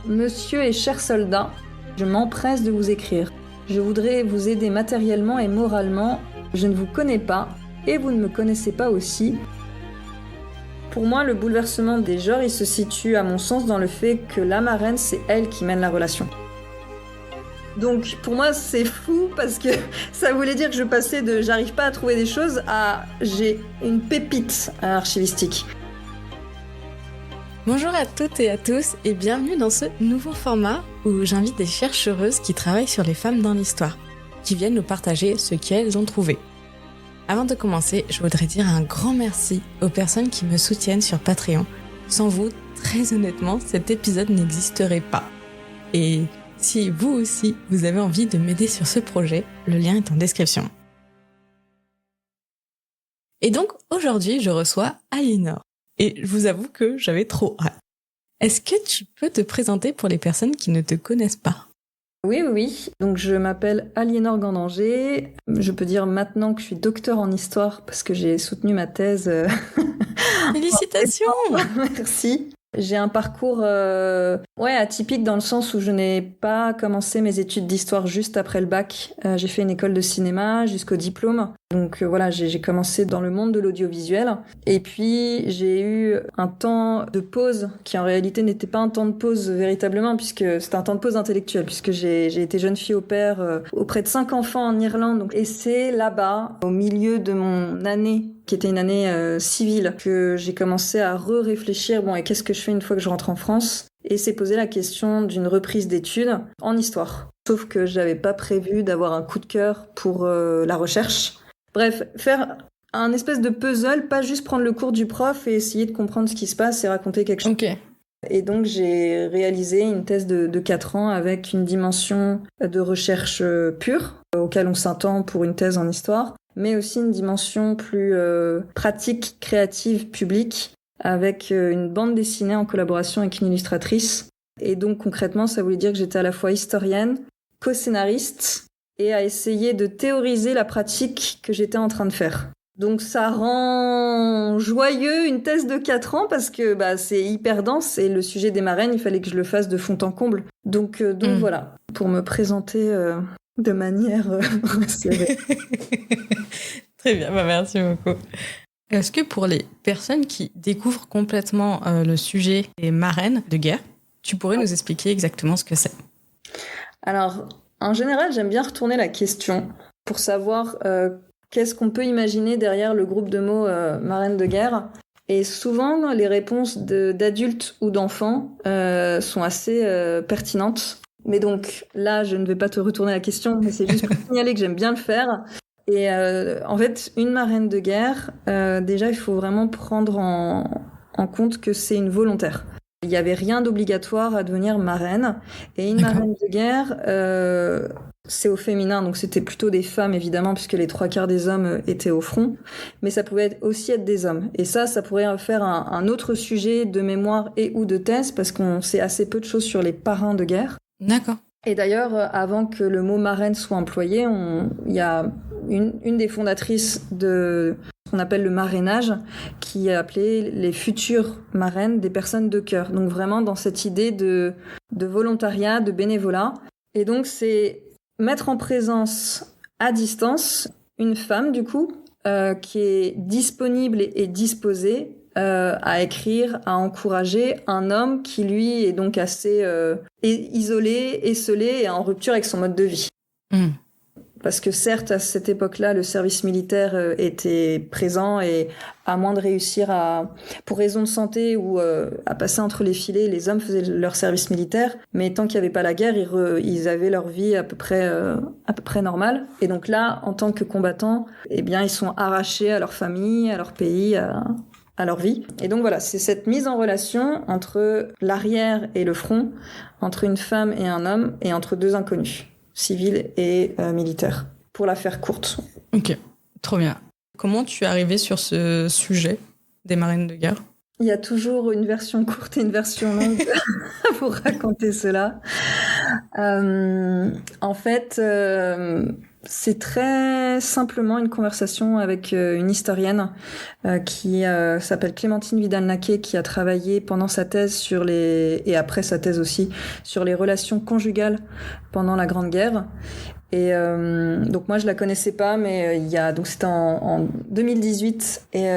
Monsieur et cher soldat, je m'empresse de vous écrire. Je voudrais vous aider matériellement et moralement. Je ne vous connais pas et vous ne me connaissez pas aussi. Pour moi, le bouleversement des genres, il se situe à mon sens dans le fait que la marraine, c'est elle qui mène la relation. Donc pour moi, c'est fou parce que ça voulait dire que je passais de j'arrive pas à trouver des choses à j'ai une pépite archivistique. Bonjour à toutes et à tous et bienvenue dans ce nouveau format où j'invite des chercheuses qui travaillent sur les femmes dans l'histoire, qui viennent nous partager ce qu'elles ont trouvé. Avant de commencer, je voudrais dire un grand merci aux personnes qui me soutiennent sur Patreon. Sans vous, très honnêtement, cet épisode n'existerait pas. Et si vous aussi, vous avez envie de m'aider sur ce projet, le lien est en description. Et donc, aujourd'hui, je reçois Aliénor. Et je vous avoue que j'avais trop hâte. Est-ce que tu peux te présenter pour les personnes qui ne te connaissent pas ? Oui. Donc je m'appelle Aliénor Gandanger. Je peux dire maintenant que je suis docteur en histoire parce que j'ai soutenu ma thèse. Félicitations ! Merci. J'ai un parcours atypique dans le sens où je n'ai pas commencé mes études d'histoire juste après le bac. J'ai fait une école de cinéma jusqu'au diplôme. Donc voilà, j'ai commencé dans le monde de l'audiovisuel. Et puis j'ai eu un temps de pause qui en réalité n'était pas un temps de pause véritablement puisque c'était un temps de pause intellectuel puisque j'ai été jeune fille au père auprès de 5 enfants en Irlande. Et c'est là-bas, au milieu de mon année qui était une année civile, que j'ai commencé à réfléchir et qu'est-ce que je fais une fois que je rentre en France ? Et s'est posé la question d'une reprise d'études en histoire. Sauf que j'avais pas prévu d'avoir un coup de cœur pour la recherche. Bref, faire un espèce de puzzle, pas juste prendre le cours du prof et essayer de comprendre ce qui se passe et raconter quelque chose. Ok. Et donc j'ai réalisé une thèse de 4 ans avec une dimension de recherche pure, auquel on s'attend pour une thèse en histoire, mais aussi une dimension plus pratique, créative, publique, avec une bande dessinée en collaboration avec une illustratrice. Et donc concrètement, ça voulait dire que j'étais à la fois historienne, co-scénariste, et à essayer de théoriser la pratique que j'étais en train de faire. Donc ça rend joyeux une thèse de 4 ans parce que c'est hyper dense et le sujet des marraines, il fallait que je le fasse de fond en comble. Donc voilà, pour me présenter de manière resserrée. Très bien, merci beaucoup. Est-ce que pour les personnes qui découvrent complètement le sujet des marraines de guerre, tu pourrais nous expliquer exactement ce que c'est ? Alors, en général, j'aime bien retourner la question pour savoir qu'est-ce qu'on peut imaginer derrière le groupe de mots marraine de guerre. Et souvent, les réponses d'adultes ou d'enfants sont assez pertinentes. Mais donc, là, je ne vais pas te retourner la question, mais c'est juste pour signaler que j'aime bien le faire. Et en fait, une marraine de guerre, déjà, il faut vraiment prendre en compte que c'est une volontaire. Il n'y avait rien d'obligatoire à devenir marraine. Et une marraine de guerre, c'est au féminin, donc c'était plutôt des femmes, évidemment, puisque les 3/4 des hommes étaient au front. Mais ça pouvait aussi être des hommes. Et ça pourrait faire un autre sujet de mémoire et ou de thèse, parce qu'on sait assez peu de choses sur les parrains de guerre. D'accord. Et d'ailleurs, avant que le mot marraine soit employé, il y a une des fondatrices de ce qu'on appelle le marrainage, qui a appelé les futures marraines des personnes de cœur. Donc vraiment dans cette idée de volontariat, de bénévolat. Et donc c'est mettre en présence à distance une femme du coup qui est disponible et disposée à écrire, à encourager un homme qui lui est donc assez isolé, esseulé et en rupture avec son mode de vie. Parce que certes, à cette époque-là, le service militaire était présent et à moins de réussir pour raison de santé ou à passer entre les filets, les hommes faisaient leur service militaire. Mais tant qu'il n'y avait pas la guerre, ils avaient leur vie à peu près normale. Et donc là, en tant que combattants, ils sont arrachés à leur famille, à leur pays, à leur vie. Et donc voilà, c'est cette mise en relation entre l'arrière et le front, entre une femme et un homme, et entre deux inconnus, civils et militaires, pour la faire courte. Ok, trop bien. Comment tu es arrivée sur ce sujet des marraines de guerre ? Il y a toujours une version courte et une version longue pour raconter cela. En fait, c'est très simplement une conversation avec une historienne qui s'appelle Clémentine Vidal-Naquet, qui a travaillé pendant sa thèse et après sa thèse aussi, sur les relations conjugales pendant la Grande Guerre. Et donc moi je la connaissais pas, mais donc c'était en 2018 et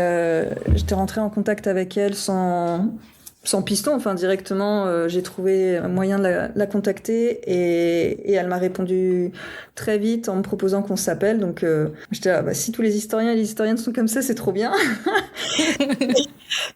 j'étais rentrée en contact avec elle sans piston, enfin directement, j'ai trouvé un moyen de la contacter et elle m'a répondu très vite en me proposant qu'on s'appelle. Donc j'étais là, si tous les historiens et les historiennes sont comme ça, c'est trop bien.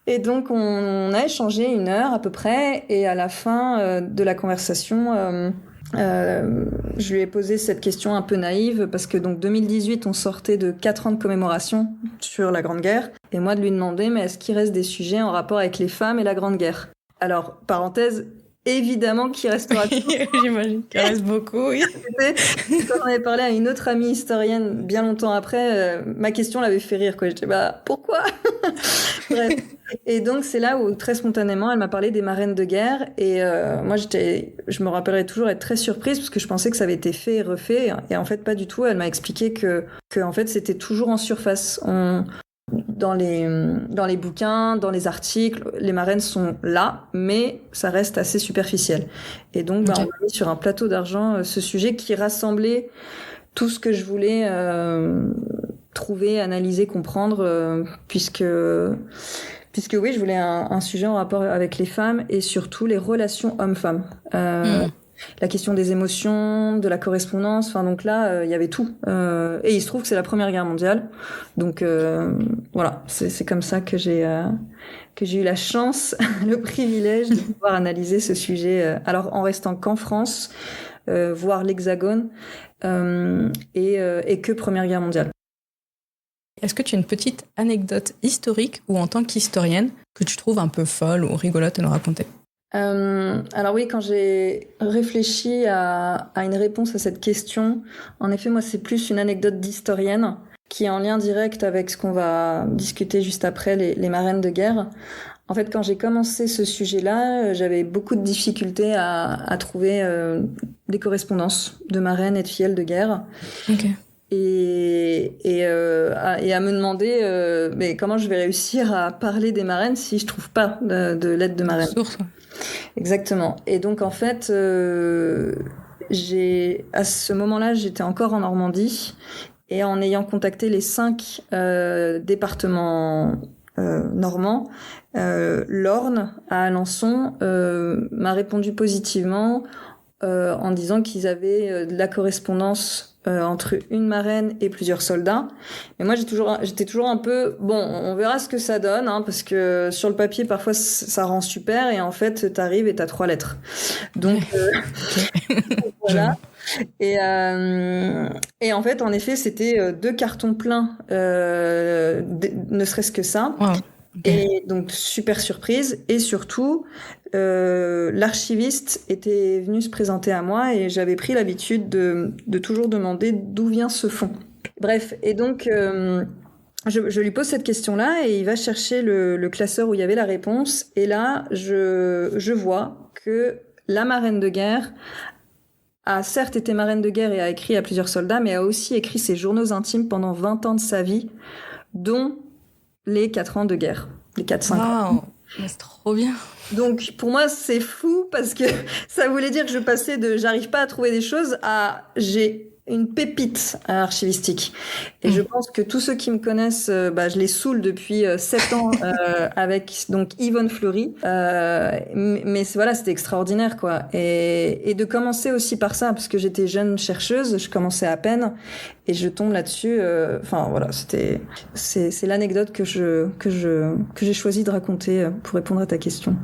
Et donc on a échangé 1 heure à peu près et à la fin de la conversation, je lui ai posé cette question un peu naïve parce que donc 2018 on sortait de 4 ans de commémoration sur la Grande Guerre et moi de lui demander mais est-ce qu'il reste des sujets en rapport avec les femmes et la Grande Guerre. Alors parenthèse, évidemment qu'il restera toujours. J'imagine qu'il reste beaucoup, oui. Quand on avait parlé à une autre amie historienne bien longtemps après, ma question l'avait fait rire, quoi. J'étais pourquoi? Bref. Et donc c'est là où très spontanément elle m'a parlé des marraines de guerre et moi je me rappellerai toujours être très surprise parce que je pensais que ça avait été fait et refait et en fait pas du tout. Elle m'a expliqué que en fait c'était toujours en surface. Dans les bouquins, dans les articles, les marraines sont là, mais ça reste assez superficiel. Et donc, on a mis sur un plateau d'argent ce sujet qui rassemblait tout ce que je voulais trouver, analyser, comprendre, puisque oui, je voulais un sujet en rapport avec les femmes et surtout les relations hommes-femmes. La question des émotions, de la correspondance, enfin donc là il y avait tout et il se trouve que c'est la Première Guerre mondiale, donc voilà, c'est comme ça que j'ai eu la chance, le privilège de pouvoir analyser ce sujet. Alors en restant qu'en France, voir l'Hexagone et que Première Guerre mondiale. Est-ce que tu as une petite anecdote historique ou en tant qu'historienne que tu trouves un peu folle ou rigolote à nous raconter? Alors oui, quand j'ai réfléchi à une réponse à cette question, en effet, moi, c'est plus une anecdote d'historienne qui est en lien direct avec ce qu'on va discuter juste après, les marraines de guerre. En fait, quand j'ai commencé ce sujet-là, j'avais beaucoup de difficultés à trouver des correspondances de marraines et de filleules de guerre. Okay. Et à me demander mais comment je vais réussir à parler des marraines si je trouve pas de lettres de marraines. Source. Exactement. Et donc en fait, à ce moment-là, j'étais encore en Normandie et en ayant contacté les 5 départements normands, l'Orne à Alençon m'a répondu positivement en disant qu'ils avaient de la correspondance entre une marraine et plusieurs soldats. Mais moi, j'étais toujours un peu, on verra ce que ça donne, hein, parce que sur le papier, parfois, ça rend super, et en fait, t'arrives et t'as 3 lettres. Donc, voilà. Et en fait, en effet, c'était 2 cartons pleins, ne serait-ce que ça. Wow. Et donc, super surprise. Et surtout, l'archiviste était venu se présenter à moi et j'avais pris l'habitude de toujours demander d'où vient ce fonds. Bref, et donc, je lui pose cette question-là et il va chercher le classeur où il y avait la réponse. Et là, je vois que la marraine de guerre a certes été marraine de guerre et a écrit à plusieurs soldats, mais a aussi écrit ses journaux intimes pendant 20 ans de sa vie, dont les 4 ans de guerre, les 4-5 ans. C'est trop bien. Donc pour moi c'est fou parce que ça voulait dire que je passais de j'arrive pas à trouver des choses à j'ai une pépite archivistique. Et je pense que tous ceux qui me connaissent, je les saoule depuis 7 ans avec donc Yvonne Fleury. Mais voilà, c'était extraordinaire quoi. Et de commencer aussi par ça parce que j'étais jeune chercheuse, je commençais à peine et je tombe là-dessus. Enfin voilà, c'est l'anecdote que j'ai choisi de raconter pour répondre à ta question.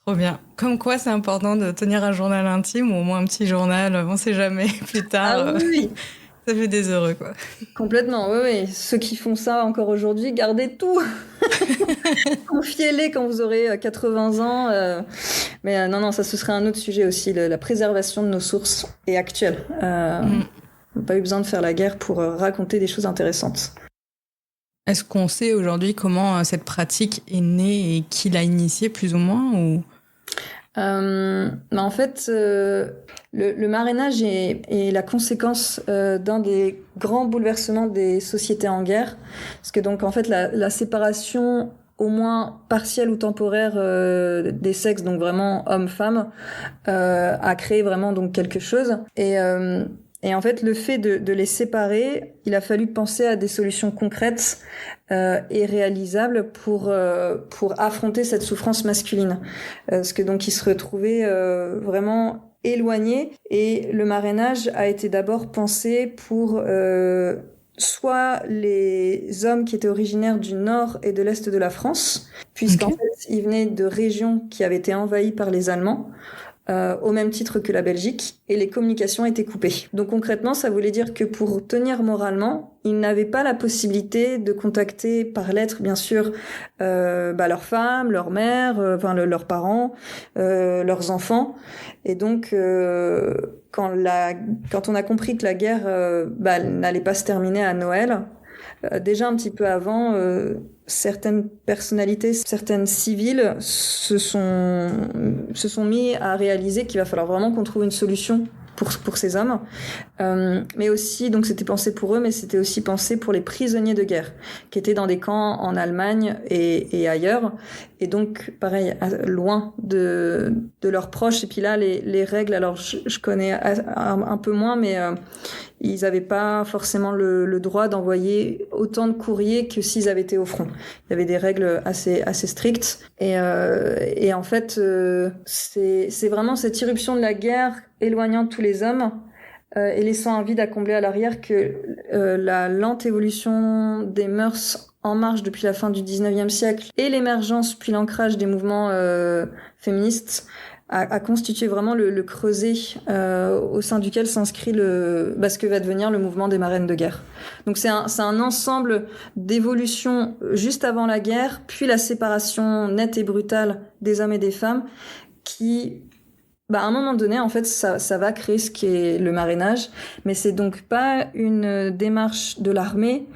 Trop bien. Comme quoi, c'est important de tenir un journal intime ou au moins un petit journal, on sait jamais, plus tard. Ah oui. Ça fait des heureux, quoi. Complètement, oui. Ceux qui font ça encore aujourd'hui, gardez tout. Confiez-les quand vous aurez 80 ans. Mais non, ça, ce serait un autre sujet aussi, la préservation de nos sources est actuelle. On n'a pas eu besoin de faire la guerre pour raconter des choses intéressantes. Est-ce qu'on sait aujourd'hui comment cette pratique est née et qui l'a initiée, plus ou moins ou... En fait, le marrainage est la conséquence d'un des grands bouleversements des sociétés en guerre. Parce que donc, en fait, la séparation au moins partielle ou temporaire des sexes, donc vraiment homme-femme, a créé vraiment donc quelque chose. Et en fait, le fait de les séparer, il a fallu penser à des solutions concrètes et réalisables pour affronter cette souffrance masculine. Parce que donc, ils se retrouvaient vraiment éloignés. Et le marrainage a été d'abord pensé pour soit les hommes qui étaient originaires du nord et de l'est de la France, puisqu'en fait, ils venaient de régions qui avaient été envahies par les Allemands, au même titre que la Belgique, et les communications étaient coupées. Donc concrètement, ça voulait dire que pour tenir moralement, ils n'avaient pas la possibilité de contacter par lettre, bien sûr, leurs femmes, leurs mères, leurs parents, leurs enfants. Et donc, quand on a compris que la guerre n'allait pas se terminer à Noël, déjà un petit peu avant, certaines personnalités, certaines civiles se sont mis à réaliser qu'il va falloir vraiment qu'on trouve une solution pour ces hommes. Mais aussi, donc c'était pensé pour eux, mais c'était aussi pensé pour les prisonniers de guerre qui étaient dans des camps en Allemagne et ailleurs. Et donc, pareil, loin de leurs proches. Et puis là, les règles, alors je connais un peu moins, mais ils n'avaient pas forcément le droit d'envoyer autant de courriers que s'ils avaient été au front. Il y avait des règles assez strictes. Et en fait, c'est vraiment cette irruption de la guerre éloignant tous les hommes et laissant un vide à combler à l'arrière que la lente évolution des mœurs en marche depuis la fin du 19e siècle et l'émergence puis l'ancrage des mouvements féministes a constitué vraiment le creuset au sein duquel s'inscrit ce que va devenir le mouvement des marraines de guerre. Donc c'est un ensemble d'évolutions juste avant la guerre, puis la séparation nette et brutale des hommes et des femmes qui, à un moment donné, en fait, ça va créer ce qui est le marrainage, mais c'est donc pas une démarche de l'armée,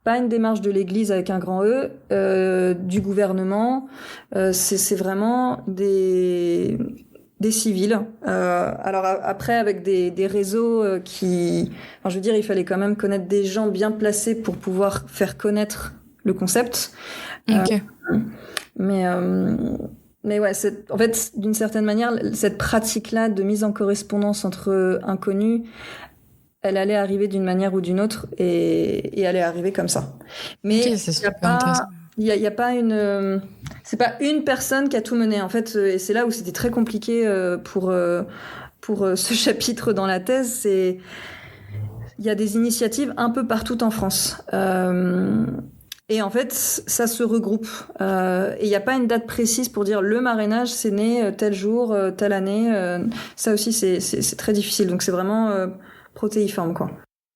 pas une démarche de l'Église avec un grand E, du gouvernement. C'est vraiment des civils. Alors après, avec des réseaux qui... Enfin, je veux dire, il fallait quand même connaître des gens bien placés pour pouvoir faire connaître le concept. Ok. Mais ouais, en fait, d'une certaine manière, cette pratique-là de mise en correspondance entre inconnus, elle allait arriver d'une manière ou d'une autre et elle est arrivée comme ça. Mais il y a pas une... c'est pas une personne qui a tout mené, en fait, et c'est là où c'était très compliqué pour ce chapitre dans la thèse. Il y a des initiatives un peu partout en France. Et en fait, ça se regroupe. Et il n'y a pas une date précise pour dire le marrainage, c'est né tel jour, telle année. Ça aussi, c'est très difficile. Donc c'est vraiment protéiforme, quoi.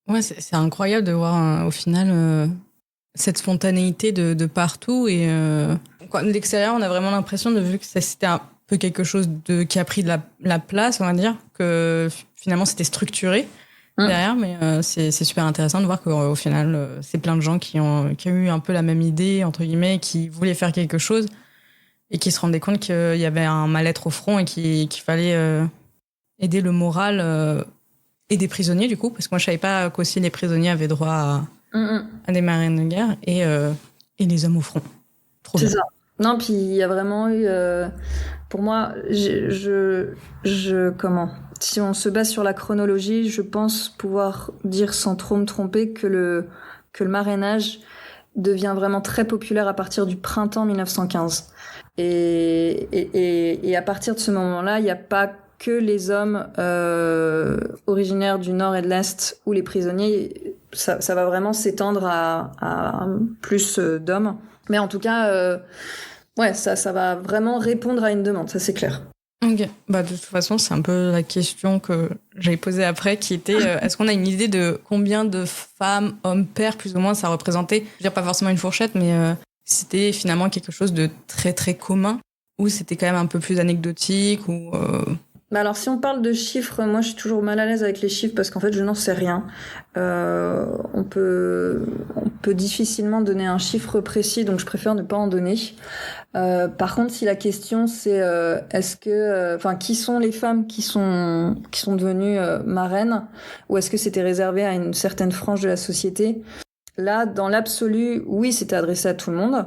Ouais, c'est incroyable de voir au final cette spontanéité de partout. Et de l'extérieur, on a vraiment l'impression, vu que c'était un peu quelque chose qui a pris de la place, on va dire, que finalement c'était structuré derrière, mais c'est super intéressant de voir qu'au final, c'est plein de gens qui ont eu un peu la même idée, entre guillemets, qui voulaient faire quelque chose et qui se rendaient compte qu'il y avait un mal-être au front et qu'il fallait aider le moral et des prisonniers, du coup, parce que moi, je savais pas qu'aussi les prisonniers avaient droit à des marraines de guerre et les hommes au front. Trop bien. C'est ça. Non, puis il y a vraiment eu... pour moi, comment... Si on se base sur la chronologie, je pense pouvoir dire sans trop me tromper que le marrainage devient vraiment très populaire à partir du printemps 1915. Et à partir de ce moment-là, il n'y a pas que les hommes originaires du Nord et de l'Est ou les prisonniers. Ça va vraiment s'étendre à plus d'hommes. Mais en tout cas, ça va vraiment répondre à une demande, ça c'est clair. Ok. De toute façon, c'est un peu la question que j'avais posée après, qui était est-ce qu'on a une idée de combien de femmes, hommes, pères, plus ou moins, ça représentait? Je veux dire, pas forcément une fourchette, mais c'était finalement quelque chose de très très commun, ou c'était quand même un peu plus anecdotique, ou... Alors, si on parle de chiffres, moi, je suis toujours mal à l'aise avec les chiffres parce qu'en fait, je n'en sais rien. On peut difficilement donner un chiffre précis, donc je préfère ne pas en donner. Par contre, si la question c'est est-ce que, qui sont les femmes qui sont devenues marraines, ou est-ce que c'était réservé à une certaine frange de la société? Là, dans l'absolu, oui, c'était adressé à tout le monde.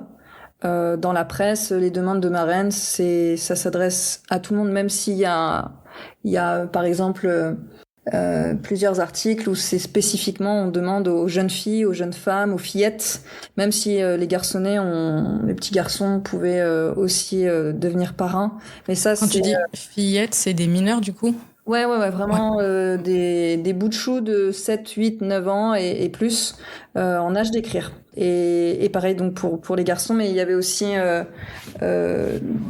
Dans la presse, les demandes de marraines, ça s'adresse à tout le monde, même s'il y a par exemple plusieurs articles où c'est spécifiquement on demande aux jeunes filles, aux jeunes femmes, aux fillettes, même si les petits garçons pouvaient aussi devenir parrains. Mais ça, quand tu dis fillettes, c'est des mineurs du coup? Ouais, vraiment des bouts de choux de 7, 8, 9 ans et plus en âge d'écrire. Et pareil donc pour les garçons, mais il y avait aussi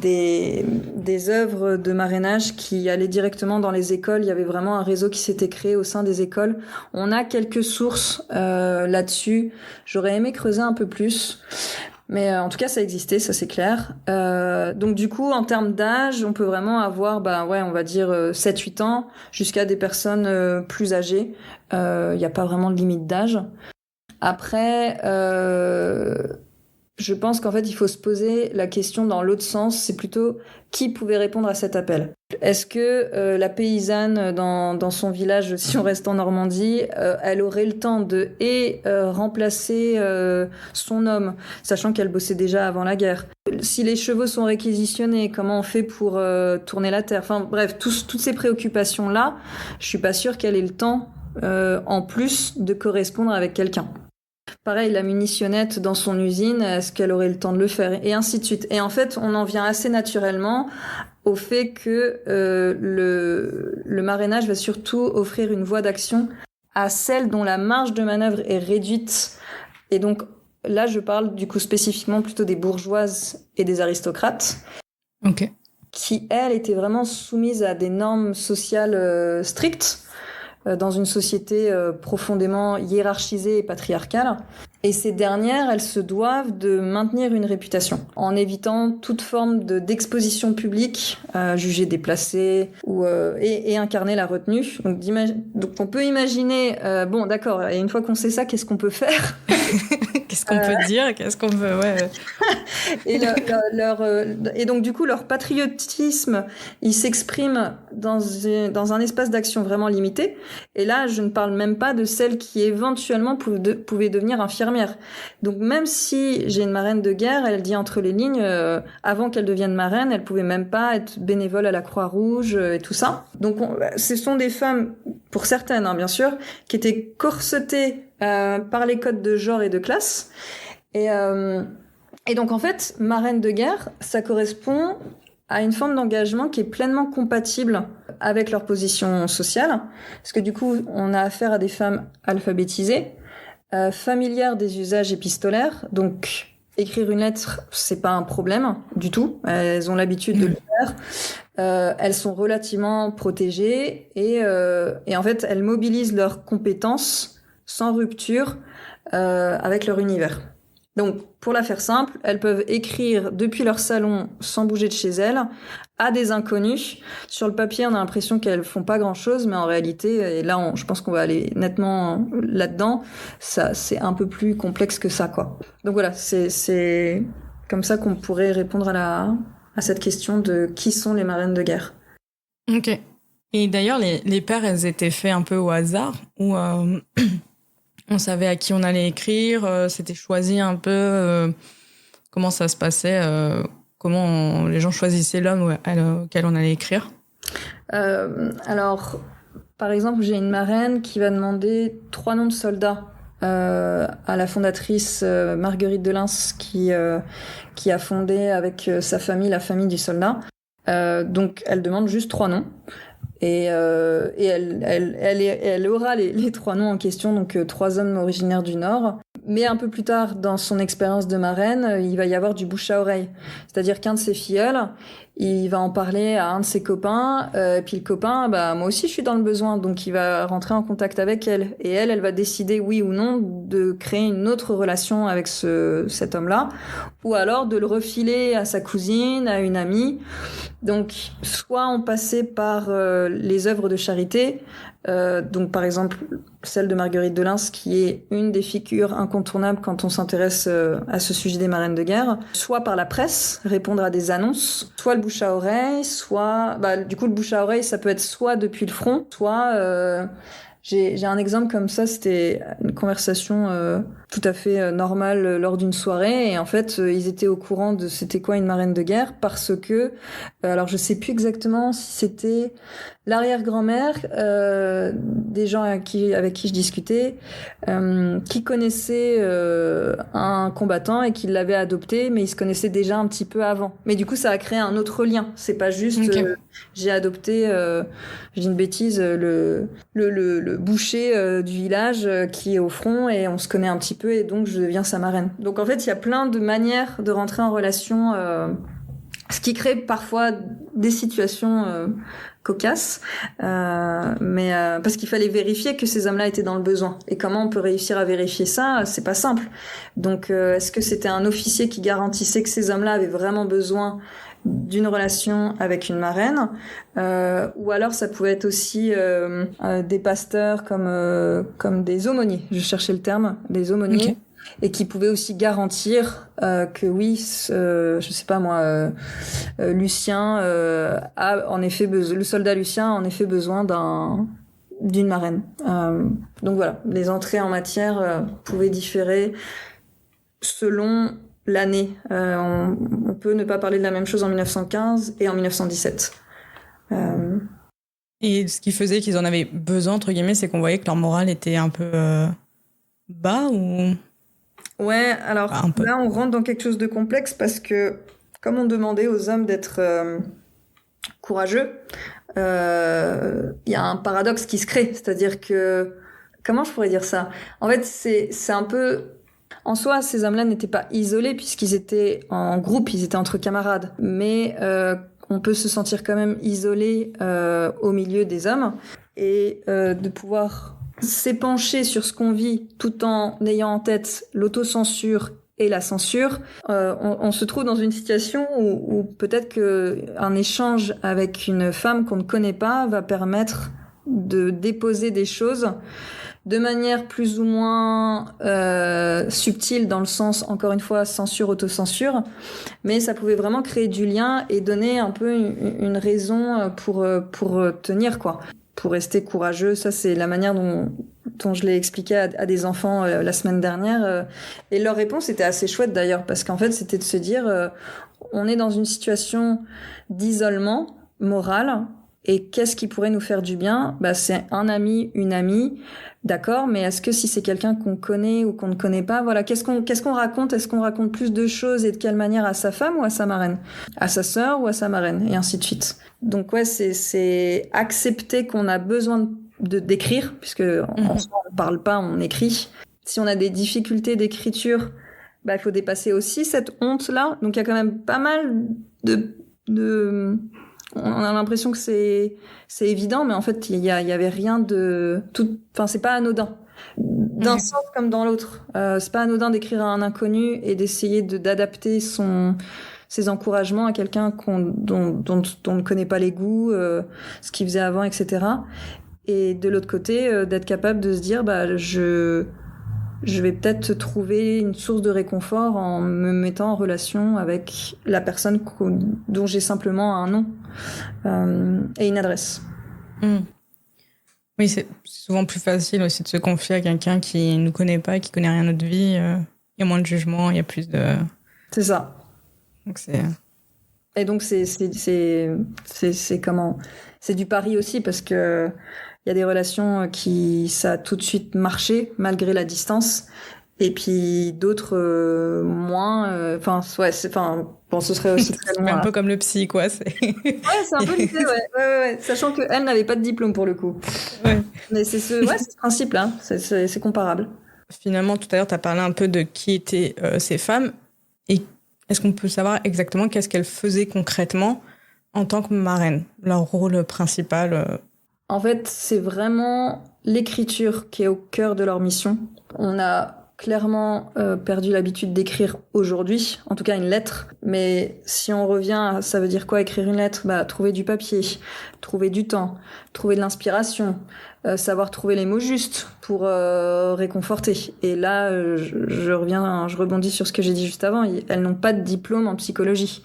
des œuvres de marrainage qui allaient directement dans les écoles. Il y avait vraiment un réseau qui s'était créé au sein des écoles. On a quelques sources là-dessus. J'aurais aimé creuser un peu plus. Mais en tout cas, ça existait, ça c'est clair. Donc du coup, en termes d'âge, on peut vraiment avoir, on va dire 7-8 ans, jusqu'à des personnes plus âgées. Il n'y a pas vraiment de limite d'âge. Après, je pense qu'en fait, il faut se poser la question dans l'autre sens. C'est plutôt qui pouvait répondre à cet appel. Est-ce que la paysanne dans son village, si on reste en Normandie, elle aurait le temps de remplacer son homme, sachant qu'elle bossait déjà avant la guerre? Si les chevaux sont réquisitionnés, comment on fait pour tourner la terre? Enfin bref, toutes ces préoccupations-là, je suis pas sûre qu'elle ait le temps en plus de correspondre avec quelqu'un. Pareil, la munitionnette dans son usine, est-ce qu'elle aurait le temps de le faire? Et ainsi de suite. Et en fait, on en vient assez naturellement au fait que le marrainage va surtout offrir une voie d'action à celles dont la marge de manœuvre est réduite. Et donc, là, je parle du coup spécifiquement plutôt des bourgeoises et des aristocrates. Ok. Qui, elles, étaient vraiment soumises à des normes sociales strictes, dans une société profondément hiérarchisée et patriarcale. Et ces dernières, elles se doivent de maintenir une réputation en évitant toute forme d'exposition publique, jugée déplacée et incarner la retenue. Donc on peut imaginer, bon d'accord, et une fois qu'on sait ça, qu'est-ce qu'on peut faire? Qu'est-ce qu'on peut dire? Qu'est-ce qu'on peut... Ouais. Et donc du coup, leur patriotisme, il s'exprime dans un espace d'action vraiment limité. Et là, je ne parle même pas de celles qui éventuellement pouvaient devenir infirmières. Donc même si j'ai une marraine de guerre, elle dit entre les lignes, avant qu'elle devienne marraine, elle pouvait même pas être bénévole à la Croix-Rouge et tout ça. Donc ce sont des femmes, pour certaines hein, bien sûr, qui étaient corsetées par les codes de genre et de classe. Et donc en fait, marraine de guerre, ça correspond à une forme d'engagement qui est pleinement compatible avec leur position sociale, parce que du coup, on a affaire à des femmes alphabétisées, familières des usages épistolaires, donc écrire une lettre, c'est pas un problème du tout, elles ont l'habitude de le faire, elles sont relativement protégées, et en fait, elles mobilisent leurs compétences sans rupture avec leur univers. Donc, pour la faire simple, elles peuvent écrire depuis leur salon sans bouger de chez elles à des inconnus. Sur le papier, on a l'impression qu'elles font pas grand-chose, mais en réalité, et là, je pense qu'on va aller nettement là-dedans, ça, c'est un peu plus complexe que ça, quoi. Donc voilà, c'est comme ça qu'on pourrait répondre à cette question de qui sont les marraines de guerre. Ok. Et d'ailleurs, les pères, elles étaient faits un peu au hasard, ou on savait à qui on allait écrire, c'était choisi un peu, comment ça se passait, comment les gens choisissaient l'homme auquel on allait écrire? Alors, par exemple, j'ai une marraine qui va demander 3 noms de soldats à la fondatrice Marguerite de Lens qui a fondé avec sa famille la famille du soldat. Donc, elle demande juste 3 noms. Et elle aura les 3 noms en question, donc 3 hommes originaires du Nord. Mais un peu plus tard, dans son expérience de marraine, il va y avoir du bouche à oreille. C'est-à-dire qu'un de ses filleuls, il va en parler à un de ses copains, puis le copain, moi aussi je suis dans le besoin, donc il va rentrer en contact avec elle, et elle va décider oui ou non de créer une autre relation avec cet homme-là, ou alors de le refiler à sa cousine, à une amie. Donc soit on passait par les œuvres de charité, donc par exemple celle de Marguerite de Lens, qui est une des figures incontournables quand on s'intéresse à ce sujet des marraines de guerre, soit par la presse, répondre à des annonces, soit le bouche à oreille, soit du coup le bouche à oreille, ça peut être soit depuis le front, soit j'ai un exemple comme ça, c'était une conversation tout à fait normale lors d'une soirée, et en fait ils étaient au courant de c'était quoi une marraine de guerre, parce que alors je sais plus exactement si c'était l'arrière-grand-mère des gens avec qui je discutais, qui connaissait un combattant et qui l'avait adopté, mais ils se connaissaient déjà un petit peu avant. Mais du coup ça a créé un autre lien, c'est pas juste j'ai adopté, je dis une bêtise, le boucher du village qui est au front, et on se connaît un petit peu et donc je deviens sa marraine. Donc en fait il y a plein de manières de rentrer en relation, ce qui crée parfois des situations cocasses, mais parce qu'il fallait vérifier que ces hommes-là étaient dans le besoin. Et comment on peut réussir à vérifier ça? C'est pas simple. Donc est-ce que c'était un officier qui garantissait que ces hommes-là avaient vraiment besoin d'une relation avec une marraine, ou alors ça pouvait être aussi des pasteurs comme des aumôniers, je cherchais le terme, des aumôniers, et qui pouvaient aussi garantir que oui, je sais pas moi, Lucien a en effet le soldat Lucien a en effet besoin d'une marraine. Donc voilà, les entrées en matière pouvaient différer selon l'année. On peut ne pas parler de la même chose en 1915 et en 1917. Et ce qui faisait qu'ils en avaient besoin, entre guillemets, c'est qu'on voyait que leur morale était un peu bas ou... Ouais, alors là, on rentre dans quelque chose de complexe parce que, comme on demandait aux hommes d'être courageux, il y a un paradoxe qui se crée. C'est-à-dire que... Comment je pourrais dire ça? En fait, c'est un peu... En soi, ces hommes-là n'étaient pas isolés puisqu'ils étaient en groupe, ils étaient entre camarades. Mais on peut se sentir quand même isolé au milieu des hommes, et de pouvoir s'épancher sur ce qu'on vit tout en ayant en tête l'autocensure et la censure. On se trouve dans une situation où peut-être qu'un échange avec une femme qu'on ne connaît pas va permettre de déposer des choses de manière plus ou moins subtile, dans le sens, encore une fois, censure, autocensure, mais ça pouvait vraiment créer du lien et donner un peu une raison pour tenir, quoi, pour rester courageux. Ça, c'est la manière dont je l'ai expliqué à des enfants la semaine dernière, et leur réponse était assez chouette d'ailleurs, parce qu'en fait, c'était de se dire, on est dans une situation d'isolement moral, et qu'est-ce qui pourrait nous faire du bien? C'est un ami, une amie, d'accord, mais est-ce que si c'est quelqu'un qu'on connaît ou qu'on ne connaît pas, voilà, qu'est-ce qu'on raconte? Est-ce qu'on raconte plus de choses, et de quelle manière, à sa femme ou à sa marraine? À sa sœur ou à sa marraine? Et ainsi de suite. Donc ouais, c'est accepter qu'on a besoin d'écrire, puisque en soi, on ne parle pas, on écrit. Si on a des difficultés d'écriture, il faut dépasser aussi cette honte-là. Donc il y a quand même pas mal de on a l'impression que c'est évident, mais en fait, il y avait rien de tout. Enfin, c'est pas anodin. D'un sens comme dans l'autre. C'est pas anodin d'écrire à un inconnu et d'essayer d'adapter ses encouragements à quelqu'un dont on ne connaît pas les goûts, ce qu'il faisait avant, etc. Et de l'autre côté, d'être capable de se dire, je vais peut-être trouver une source de réconfort en me mettant en relation avec la personne dont j'ai simplement un nom et une adresse. Oui, c'est souvent plus facile aussi de se confier à quelqu'un qui ne nous connaît pas, qui connaît rien de notre vie. Il y a moins de jugement, il y a plus de... C'est ça. Donc c'est... Et donc c'est comment? C'est du pari aussi, parce que il y a des relations ça a tout de suite marché malgré la distance, et puis d'autres moins. Ce serait aussi très long. C'est un peu comme le psy, quoi. Ouais, c'est un peu l'idée, ouais. Sachant qu'elle n'avait pas de diplôme pour le coup. Ouais. Mais c'est ce principe-là, c'est comparable. Finalement, tout à l'heure, tu as parlé un peu de qui étaient ces femmes, et est-ce qu'on peut savoir exactement qu'est-ce qu'elles faisaient concrètement en tant que marraine, leur rôle principal. En fait, c'est vraiment l'écriture qui est au cœur de leur mission. On a clairement perdu l'habitude d'écrire aujourd'hui, en tout cas une lettre. Mais si on revient, ça veut dire quoi écrire une lettre? Trouver du papier, trouver du temps, trouver de l'inspiration, savoir trouver les mots justes pour réconforter. Et là, je rebondis sur ce que j'ai dit juste avant. Elles n'ont pas de diplôme en psychologie.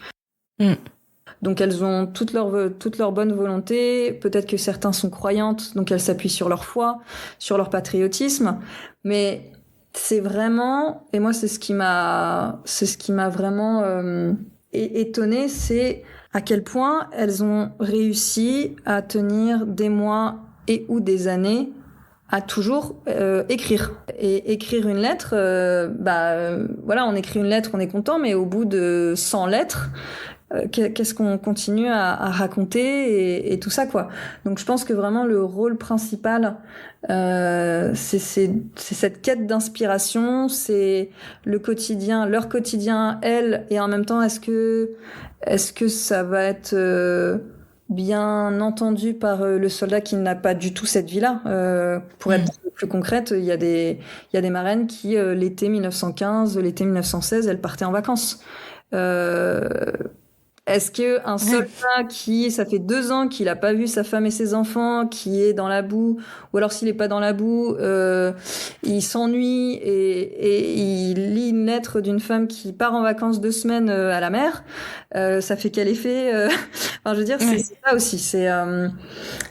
Donc elles ont toute leur bonne volonté. Peut-être que certains sont croyantes, donc elles s'appuient sur leur foi, sur leur patriotisme. Mais c'est vraiment, et moi c'est ce qui m'a vraiment étonnée, c'est à quel point elles ont réussi à tenir des mois et ou des années à toujours écrire. Et écrire une lettre, voilà, on écrit une lettre, on est content, mais au bout de 100 lettres, qu'est-ce qu'on continue à raconter et tout ça, quoi. Donc je pense que vraiment le rôle principal, c'est cette quête d'inspiration, c'est leur quotidien, elles, et en même temps, est-ce que ça va être bien entendu par le soldat qui n'a pas du tout cette vie-là. Pour être plus concrète, il y a des marraines qui, l'été 1915, l'été 1916, elles partaient en vacances. Est-ce que un soldat qui, ça fait 2 ans qu'il a pas vu sa femme et ses enfants, qui est dans la boue, ou alors s'il est pas dans la boue, il s'ennuie et il lit une lettre d'une femme qui part en vacances 2 semaines à la mer, ça fait quel effet Enfin, je veux dire, c'est ça aussi.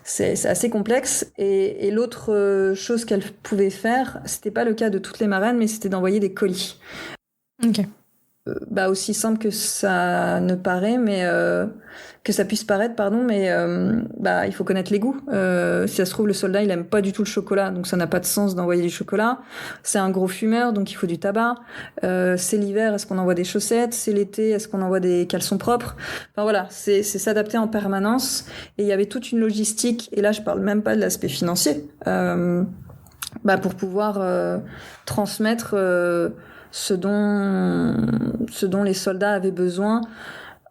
C'est assez complexe. Et l'autre chose qu'elle pouvait faire, c'était pas le cas de toutes les marraines, mais c'était d'envoyer des colis. Ok. Aussi simple que ça ne paraît, mais que ça puisse paraître, pardon, mais il faut connaître les goûts. Si ça se trouve, le soldat, il aime pas du tout le chocolat, donc ça n'a pas de sens d'envoyer du chocolat. C'est un gros fumeur, donc il faut du tabac. C'est l'hiver, est-ce qu'on envoie des chaussettes? C'est l'été, est-ce qu'on envoie des caleçons propres? Enfin voilà, c'est s'adapter en permanence. Et il y avait toute une logistique, et là je parle même pas de l'aspect financier, pour pouvoir transmettre ce dont les soldats avaient besoin.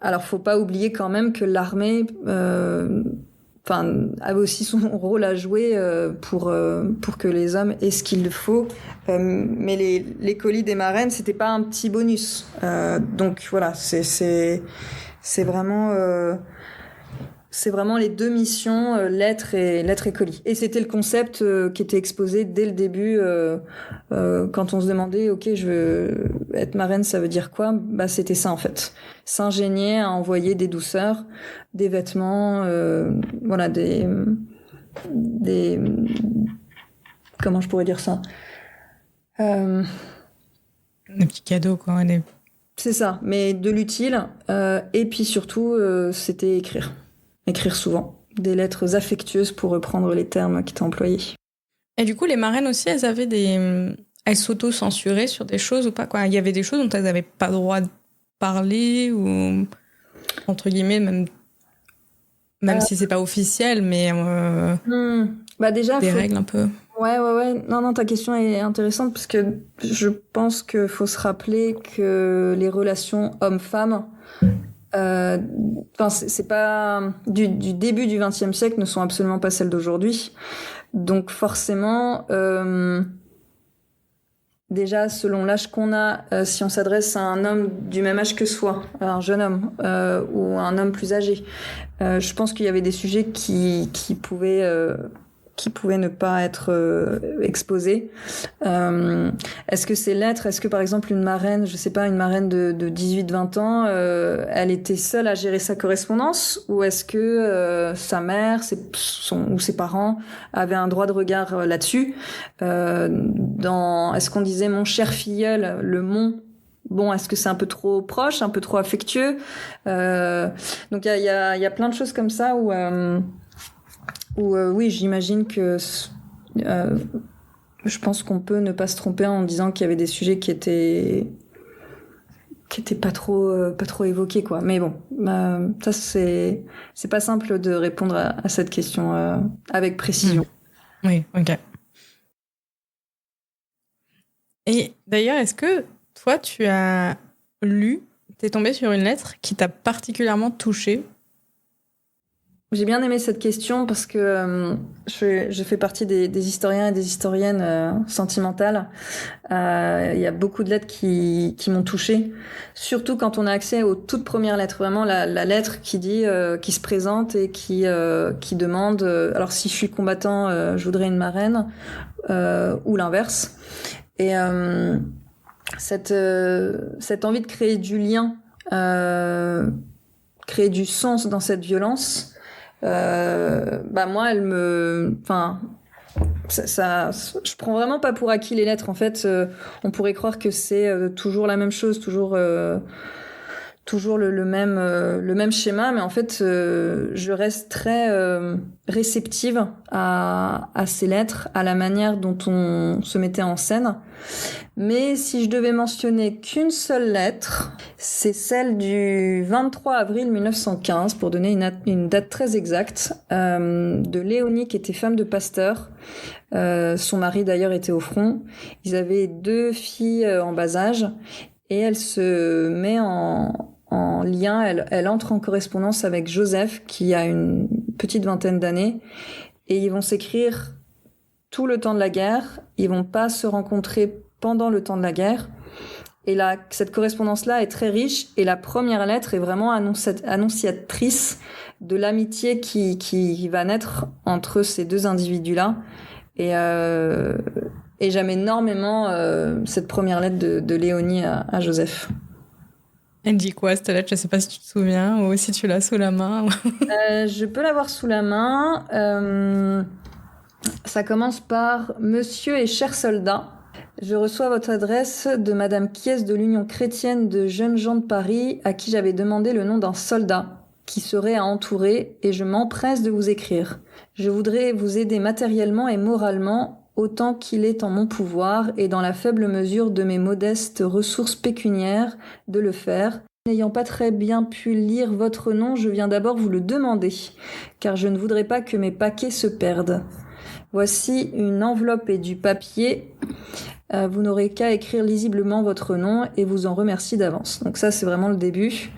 Alors, faut pas oublier quand même que l'armée, avait aussi son rôle à jouer pour que les hommes aient ce qu'il faut. Mais les colis des marraines, c'était pas un petit bonus. Donc voilà, c'est vraiment les 2 missions, lettres et colis. Et c'était le concept qui était exposé dès le début, quand on se demandait, ok, je veux être marraine, ça veut dire quoi? C'était ça en fait. S'ingénier à envoyer des douceurs, des vêtements, des comment je pourrais dire ça? Des petits cadeaux, quoi. C'est ça, mais de l'utile. Et puis surtout, c'était écrire souvent, des lettres affectueuses pour reprendre les termes qui étaient employés. Et du coup, les marraines aussi, elles s'auto-censuraient sur des choses ou pas, quoi? Il y avait des choses dont elles n'avaient pas le droit de parler ou, entre guillemets, même si c'est pas officiel, mais déjà, des règles un peu. Ouais. Non, ta question est intéressante parce que je pense qu'il faut se rappeler que les relations hommes-femmes, c'est pas du début du XXe siècle ne sont absolument pas celles d'aujourd'hui. Donc forcément, déjà selon l'âge qu'on a, si on s'adresse à un homme du même âge que soi, un jeune homme ou un homme plus âgé, je pense qu'il y avait des sujets qui pouvaient ne pas être exposés. Est-ce que ces lettres, est-ce que par exemple une marraine, je sais pas, une marraine de 18-20 ans, elle était seule à gérer sa correspondance, ou est-ce que sa mère ou ses parents avaient un droit de regard là-dessus? Est-ce qu'on disait mon cher filleul, le mon? Bon, est-ce que c'est un peu trop proche, un peu trop affectueux? Donc il y a plein de choses comme ça où oui, j'imagine que je pense qu'on peut ne pas se tromper en disant qu'il y avait des sujets qui étaient pas trop évoqués, quoi. Mais bon, ça c'est pas simple de répondre à cette question avec précision. Oui, ok. Et d'ailleurs, est-ce que toi tu as t'es tombé sur une lettre qui t'a particulièrement touchée J'ai bien aimé cette question parce que je fais partie des historiens et des historiennes sentimentales. Il y a beaucoup de lettres qui m'ont touchée, surtout quand on a accès aux toutes premières lettres. Vraiment la lettre qui dit, qui se présente et qui demande. Alors si je suis combattant, je voudrais une marraine, ou l'inverse. Et cette envie de créer du lien, créer du sens dans cette violence. Moi, je prends vraiment pas pour acquis les lettres. En fait, on pourrait croire que c'est toujours la même chose, toujours le même schéma, mais en fait, je reste très réceptive à ces lettres, à la manière dont on se mettait en scène. Mais si je devais mentionner qu'une seule lettre, c'est celle du 23 avril 1915, pour donner une date très exacte, de Léonie, qui était femme de pasteur. Son mari, d'ailleurs, était au front. Ils avaient 2 filles en bas âge, et elle se met en lien, elle entre en correspondance avec Joseph, qui a une petite vingtaine d'années, et ils vont s'écrire tout le temps de la guerre. Ils vont pas se rencontrer pendant le temps de la guerre. Et là, cette correspondance-là est très riche, et la première lettre est vraiment annonciatrice de l'amitié qui va naître entre ces 2 individus-là. Et j'aime énormément cette première lettre de Léonie à Joseph. Elle dit quoi, cette lettre? Je sais pas si tu te souviens ou si tu l'as sous la main. Je peux l'avoir sous la main. Ça commence par « Monsieur et cher soldat, je reçois votre adresse de Madame Kies de l'Union chrétienne de jeunes gens de Paris, à qui j'avais demandé le nom d'un soldat qui serait à entourer, et je m'empresse de vous écrire. Je voudrais vous aider matériellement et moralement autant qu'il est en mon pouvoir et dans la faible mesure de mes modestes ressources pécuniaires de le faire. N'ayant pas très bien pu lire votre nom, je viens d'abord vous le demander, car je ne voudrais pas que mes paquets se perdent. Voici une enveloppe et du papier. Vous n'aurez qu'à écrire lisiblement votre nom et vous en remercie d'avance. » Donc ça, c'est vraiment le début.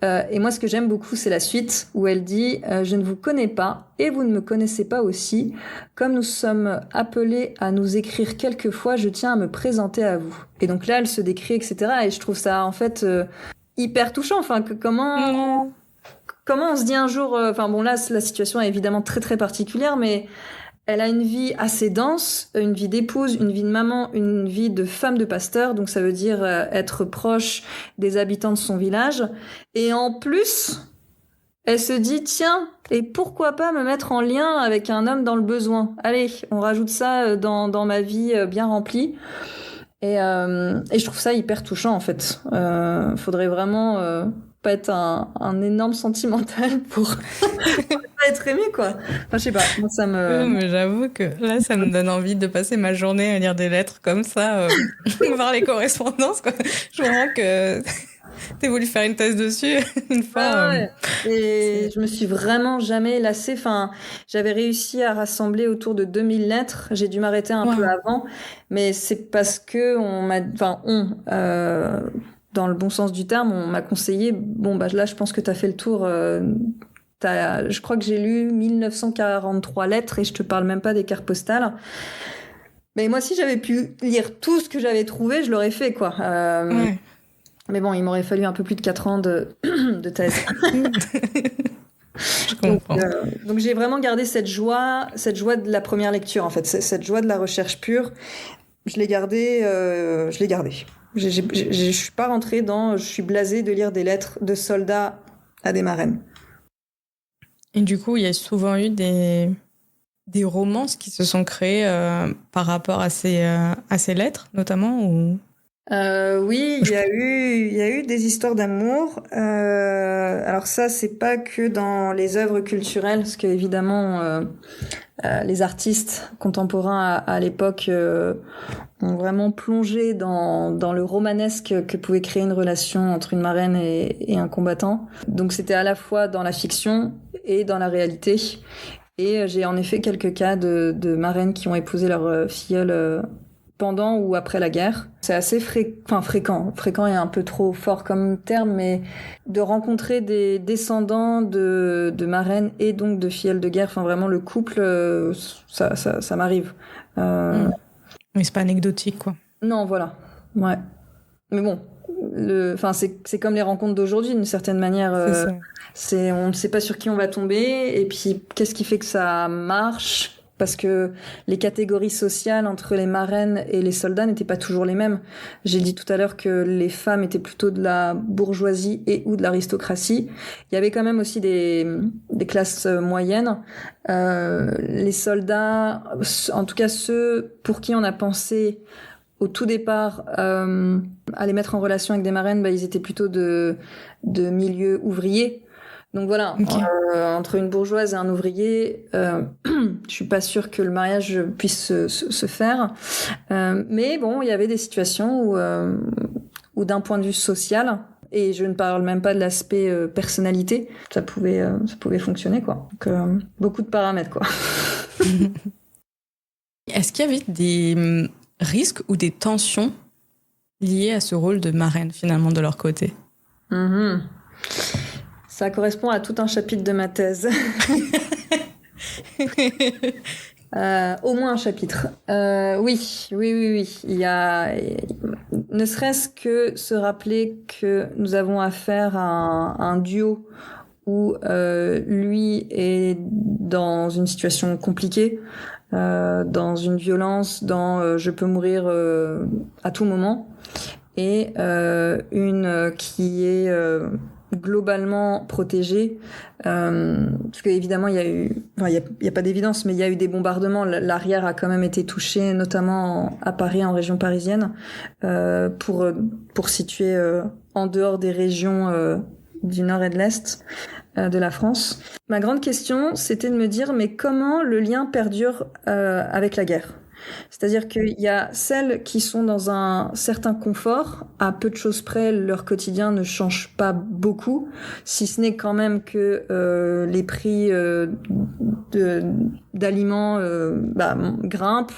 Et moi, ce que j'aime beaucoup, c'est la suite où elle dit « Je ne vous connais pas et vous ne me connaissez pas aussi. Comme nous sommes appelés à nous écrire quelquefois, je tiens à me présenter à vous. » Et donc là, elle se décrit, etc. Et je trouve ça, en fait, hyper touchant. Enfin, comment on se dit un jour... là, la situation est évidemment très, très particulière, mais... Elle a une vie assez dense, une vie d'épouse, une vie de maman, une vie de femme de pasteur, donc ça veut dire être proche des habitants de son village. Et en plus, elle se dit, tiens, et pourquoi pas me mettre en lien avec un homme dans le besoin? Allez, on rajoute ça dans ma vie bien remplie. Et je trouve ça hyper touchant, en fait. Faudrait vraiment... pas être un énorme sentimental pour pas être ému, quoi. Enfin, je sais pas, moi ça me... Oui, mais j'avoue que là, ça me donne envie de passer ma journée à lire des lettres comme ça, voir les correspondances, quoi. Je comprends que t'aies voulu faire une thèse dessus une fois. Ouais. Et je me suis vraiment jamais lassée. Enfin, j'avais réussi à rassembler autour de 2000 lettres. J'ai dû m'arrêter un peu avant, mais c'est parce que dans le bon sens du terme, on m'a conseillé, là, je pense que t'as fait le tour. Je crois que j'ai lu 1943 lettres et je te parle même pas des cartes postales. Mais moi, si j'avais pu lire tout ce que j'avais trouvé, je l'aurais fait, quoi. Ouais. Mais bon, il m'aurait fallu un peu plus de 4 ans de thèse. Je comprends. Donc j'ai vraiment gardé cette joie de la première lecture, en fait, cette joie de la recherche pure. Je l'ai gardée. Je suis pas rentrée dans... Je suis blasée de lire des lettres de soldats à des marraines. Et du coup, il y a souvent eu des romances qui se sont créées par rapport à ces lettres, notamment, ou... Oui, il y a eu des histoires d'amour. Alors ça, c'est pas que dans les œuvres culturelles, parce que évidemment, les artistes contemporains à l'époque ont vraiment plongé dans le romanesque que pouvait créer une relation entre une marraine et un combattant. Donc c'était à la fois dans la fiction et dans la réalité. Et j'ai en effet quelques cas de marraines qui ont épousé leur filleule pendant ou après la guerre. C'est assez fréquent est un peu trop fort comme terme, mais de rencontrer des descendants de marraines et donc de filleuls de guerre, enfin vraiment le couple, ça m'arrive. Mais c'est pas anecdotique, quoi. Non, voilà. Ouais. Mais bon, c'est comme les rencontres d'aujourd'hui, d'une certaine manière. On ne sait pas sur qui on va tomber, et puis qu'est-ce qui fait que ça marche? Parce que les catégories sociales entre les marraines et les soldats n'étaient pas toujours les mêmes. J'ai dit tout à l'heure que les femmes étaient plutôt de la bourgeoisie et ou de l'aristocratie. Il y avait quand même aussi des classes moyennes. Les soldats, en tout cas ceux pour qui on a pensé au tout départ à les mettre en relation avec des marraines, ils étaient plutôt de milieu ouvrier. Donc voilà, okay. Entre une bourgeoise et un ouvrier, je suis pas sûre que le mariage puisse se faire. Mais bon, il y avait des situations où d'un point de vue social, et je ne parle même pas de l'aspect personnalité, ça pouvait fonctionner, quoi. Donc beaucoup de paramètres, quoi. Est-ce qu'il y avait des risques ou des tensions liées à ce rôle de marraine, finalement, de leur côté? Ça correspond à tout un chapitre de ma thèse. Au moins un chapitre. Oui. Il y a, ne serait-ce que se rappeler que nous avons affaire à un duo où lui est dans une situation compliquée, dans une violence, dans je peux mourir à tout moment, et une qui est globalement protégée, parce qu'évidemment il y a pas d'évidence, mais il y a eu des bombardements. L'arrière a quand même été touché, notamment à Paris, en région parisienne, pour situer en dehors des régions du nord et de l'est de la France. Ma grande question, c'était de me dire, mais comment le lien perdure avec la guerre ? C'est-à-dire qu'il y a celles qui sont dans un certain confort, à peu de choses près, leur quotidien ne change pas beaucoup, si ce n'est quand même que les prix d'aliments grimpent,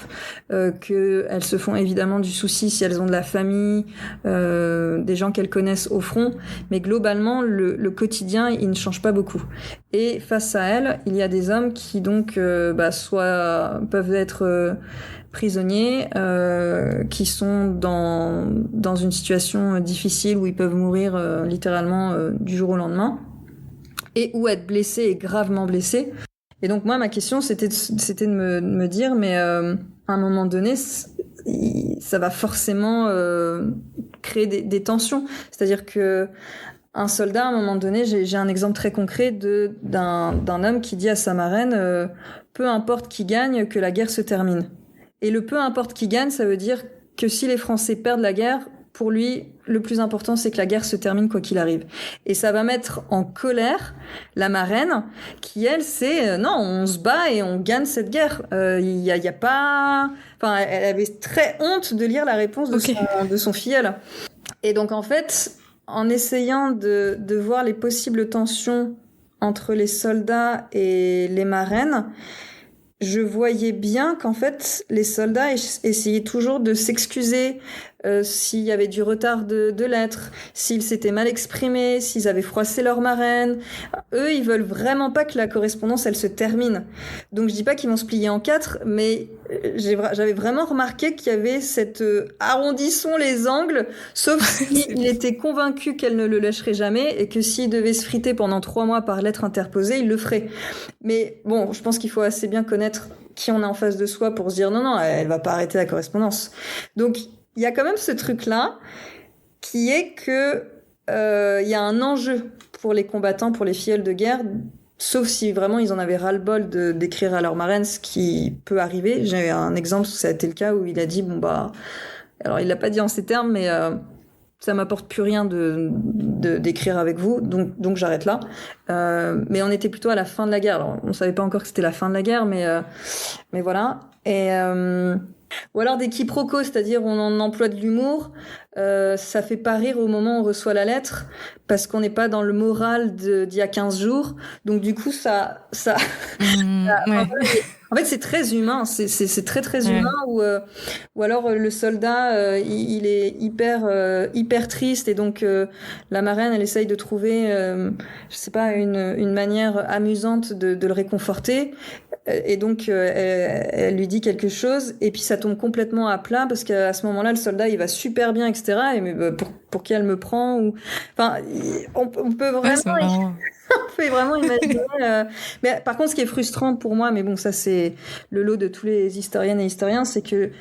qu'elles se font évidemment du souci si elles ont de la famille, des gens qu'elles connaissent au front, mais globalement le quotidien il ne change pas beaucoup. Et face à elles, il y a des hommes qui donc soit peuvent être prisonniers, qui sont dans une situation difficile où ils peuvent mourir littéralement du jour au lendemain, et ou être blessés et gravement blessés. Et donc moi ma question c'était de me dire, mais à un moment donné ça va forcément créer des tensions. C'est-à-dire que un soldat, à un moment donné, j'ai un exemple très concret d'un homme qui dit à sa marraine peu importe qui gagne, que la guerre se termine. Et le peu importe qui gagne, ça veut dire que si les Français perdent la guerre, pour lui, le plus important, c'est que la guerre se termine quoi qu'il arrive. Et ça va mettre en colère la marraine, qui elle, c'est non, on se bat et on gagne cette guerre. Il y a pas, enfin, elle avait très honte de lire la réponse de son filleul. Et donc en fait, en essayant de voir les possibles tensions entre les soldats et les marraines, je voyais bien qu'en fait, les soldats essayaient toujours de s'excuser s'il y avait du retard de lettres, s'ils s'étaient mal exprimés, s'ils avaient froissé leur marraine. Eux, ils veulent vraiment pas que la correspondance, elle se termine. Donc, je dis pas qu'ils vont se plier en quatre, mais j'avais vraiment remarqué qu'il y avait cette arrondissons les angles, sauf s'il était convaincu qu'elle ne le lâcherait jamais et que s'il devait se friter pendant 3 mois par lettre interposée, il le ferait. Mais bon, je pense qu'il faut assez bien connaître qui on a en face de soi pour se dire non, elle va pas arrêter la correspondance. Donc, il y a quand même ce truc-là qui est que il y a un enjeu pour les combattants, pour les filleuls de guerre, sauf si vraiment ils en avaient ras-le-bol d'écrire à leur marraine, ce qui peut arriver. J'ai un exemple où ça a été le cas où il a dit alors il l'a pas dit en ces termes, mais ça m'apporte plus rien d'écrire avec vous, donc j'arrête là. Mais on était plutôt à la fin de la guerre. Alors on savait pas encore que c'était la fin de la guerre, mais voilà. Ou alors des quiproquos, c'est-à-dire on en emploie de l'humour, ça fait pas rire au moment où on reçoit la lettre, parce qu'on n'est pas dans le moral d'il y a 15 jours. Donc du coup, ça... Ouais. En fait, c'est très humain, c'est très très Ouais. humain, ou alors le soldat, il est hyper triste, et donc la marraine, elle essaye de trouver, je sais pas, une manière amusante de le réconforter. Et donc, elle lui dit quelque chose, et puis ça tombe complètement à plat, parce qu'à ce moment-là, le soldat, il va super bien, etc. Et mais pour qui elle me prend ou... Enfin, on peut Ouais, c'est vraiment, marrant. on peut vraiment imaginer... Mais par contre, ce qui est frustrant pour moi, mais bon, ça c'est le lot de tous les historiennes et historiens, c'est que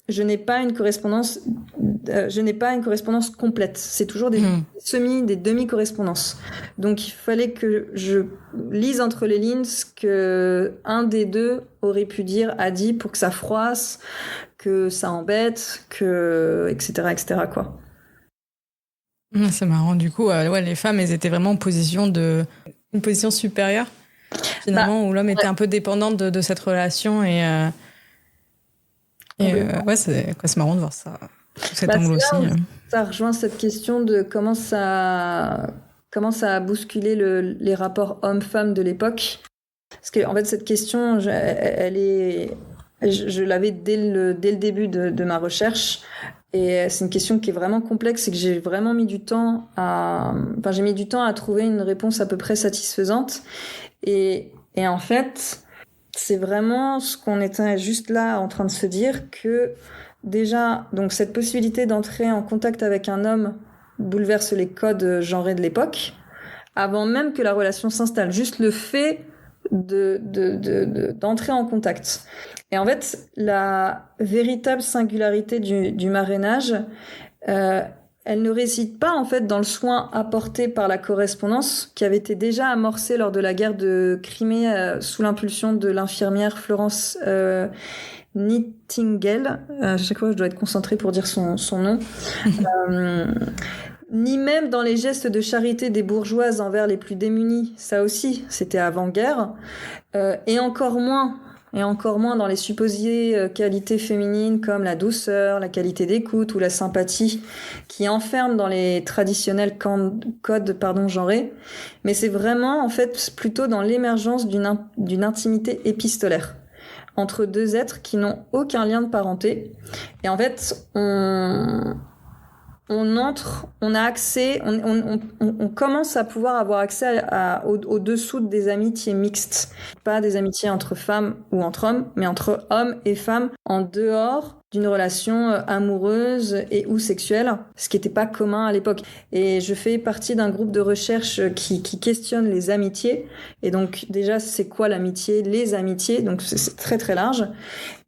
je n'ai pas une correspondance complète. C'est toujours des des demi-correspondances. Donc il fallait que je lise entre les lignes ce que un des deux aurait pu dire, a dit, pour que ça froisse, que ça embête, etc., quoi. C'est marrant. Du coup, ouais, les femmes, elles étaient vraiment en une position supérieure, finalement, où l'homme était un peu dépendant de cette relation. Ouais, c'est marrant de voir ça, sous cet angle aussi. Ça rejoint cette question de comment ça a bousculé les rapports hommes-femmes de l'époque. Parce que en fait, cette question, je l'avais dès le début de ma recherche. Et c'est une question qui est vraiment complexe et que j'ai vraiment mis du temps à trouver une réponse à peu près satisfaisante. Et en fait, c'est vraiment ce qu'on était juste là en train de se dire, que déjà, donc cette possibilité d'entrer en contact avec un homme bouleverse les codes genrés de l'époque, avant même que la relation s'installe. Juste le fait d'entrer en contact. Et en fait, la véritable singularité du marrainage, elle ne réside pas en fait dans le soin apporté par la correspondance qui avait été déjà amorcée lors de la guerre de Crimée sous l'impulsion de l'infirmière Florence Nightingale. À chaque fois, je dois être concentrée pour dire son nom. Ni même dans les gestes de charité des bourgeoises envers les plus démunis. Ça aussi, c'était avant-guerre. Et encore moins dans les supposées qualités féminines comme la douceur, la qualité d'écoute ou la sympathie, qui enferment dans les traditionnels codes genrés. Mais c'est vraiment, en fait, plutôt dans l'émergence d'une intimité épistolaire entre deux êtres qui n'ont aucun lien de parenté. Et en fait, on a accès, on commence à pouvoir avoir accès au-dessous des amitiés mixtes. Pas des amitiés entre femmes ou entre hommes, mais entre hommes et femmes en dehors d'une relation amoureuse et ou sexuelle, ce qui n'était pas commun à l'époque. Et je fais partie d'un groupe de recherche qui questionne les amitiés. Et donc déjà, c'est quoi l'amitié, les amitiés? Donc c'est très très large.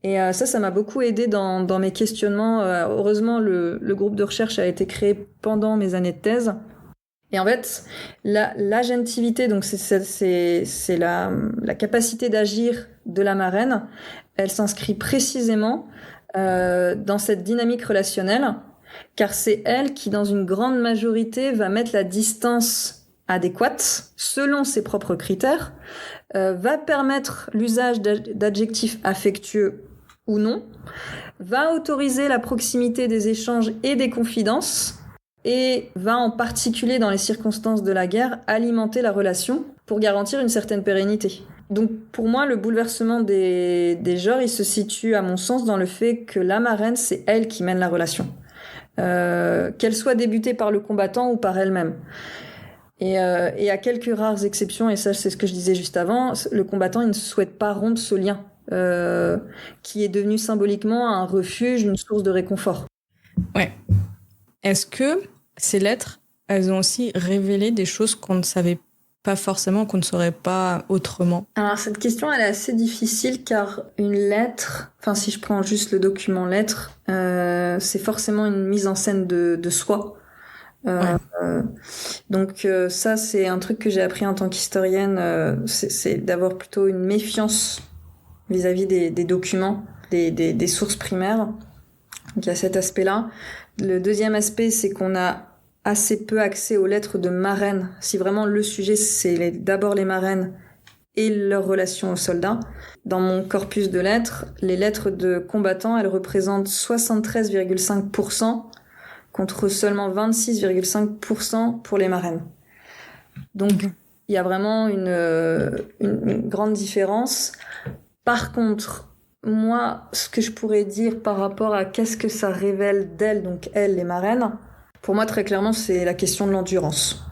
Et ça m'a beaucoup aidé dans mes questionnements. Heureusement, le groupe de recherche a été créé pendant mes années de thèse. Et en fait, l'agentivité, donc c'est la capacité d'agir de la marraine, elle s'inscrit précisément dans cette dynamique relationnelle, car c'est elle qui, dans une grande majorité, va mettre la distance adéquate, selon ses propres critères, va permettre l'usage d'adjectifs affectueux ou non, va autoriser la proximité des échanges et des confidences, et va en particulier dans les circonstances de la guerre alimenter la relation pour garantir une certaine pérennité. Donc pour moi, le bouleversement des genres, il se situe à mon sens dans le fait que la marraine, c'est elle qui mène la relation. Qu'elle soit débutée par le combattant ou par elle-même. Et à quelques rares exceptions, et ça c'est ce que je disais juste avant, le combattant il ne souhaite pas rompre ce lien qui est devenu symboliquement un refuge, une source de réconfort. Ouais. Est-ce que ces lettres, elles ont aussi révélé des choses qu'on ne savait pas forcément, qu'on ne saurait pas autrement? Alors cette question elle est assez difficile car une lettre, enfin si je prends juste le document lettre, c'est forcément une mise en scène de soi. Donc ça c'est un truc que j'ai appris en tant qu'historienne, c'est d'avoir plutôt une méfiance vis-à-vis des documents, des sources primaires. Donc il y a cet aspect-là. Le deuxième aspect, c'est qu'on a assez peu accès aux lettres de marraines. Si vraiment le sujet c'est d'abord les marraines et leur relation aux soldats. Dans mon corpus de lettres, les lettres de combattants, elles représentent 73,5% contre seulement 26,5% pour les marraines. Donc, il y a vraiment une grande différence. Par contre, moi, ce que je pourrais dire par rapport à qu'est-ce que ça révèle d'elles, donc elles, les marraines, pour moi, très clairement, c'est la question de l'endurance.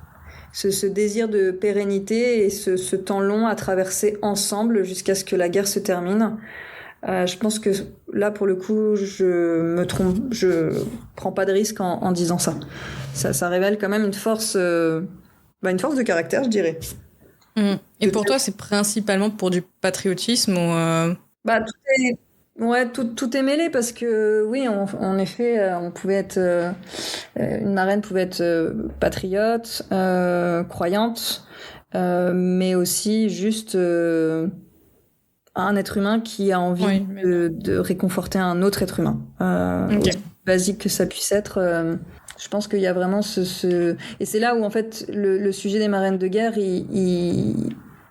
Ce désir de pérennité et ce temps long à traverser ensemble jusqu'à ce que la guerre se termine. Je pense que là, pour le coup, je prends pas de risque en disant ça. Ça révèle quand même une force de caractère, je dirais. Et pour toi, c'est principalement pour du patriotisme ou tout est mêlé parce que oui, en effet, on pouvait être une marraine pouvait être patriote, croyante, mais aussi juste un être humain qui a envie de réconforter un autre être humain. Aussi basique que ça puisse être. Je pense qu'il y a vraiment et c'est là où en fait le sujet des marraines de guerre,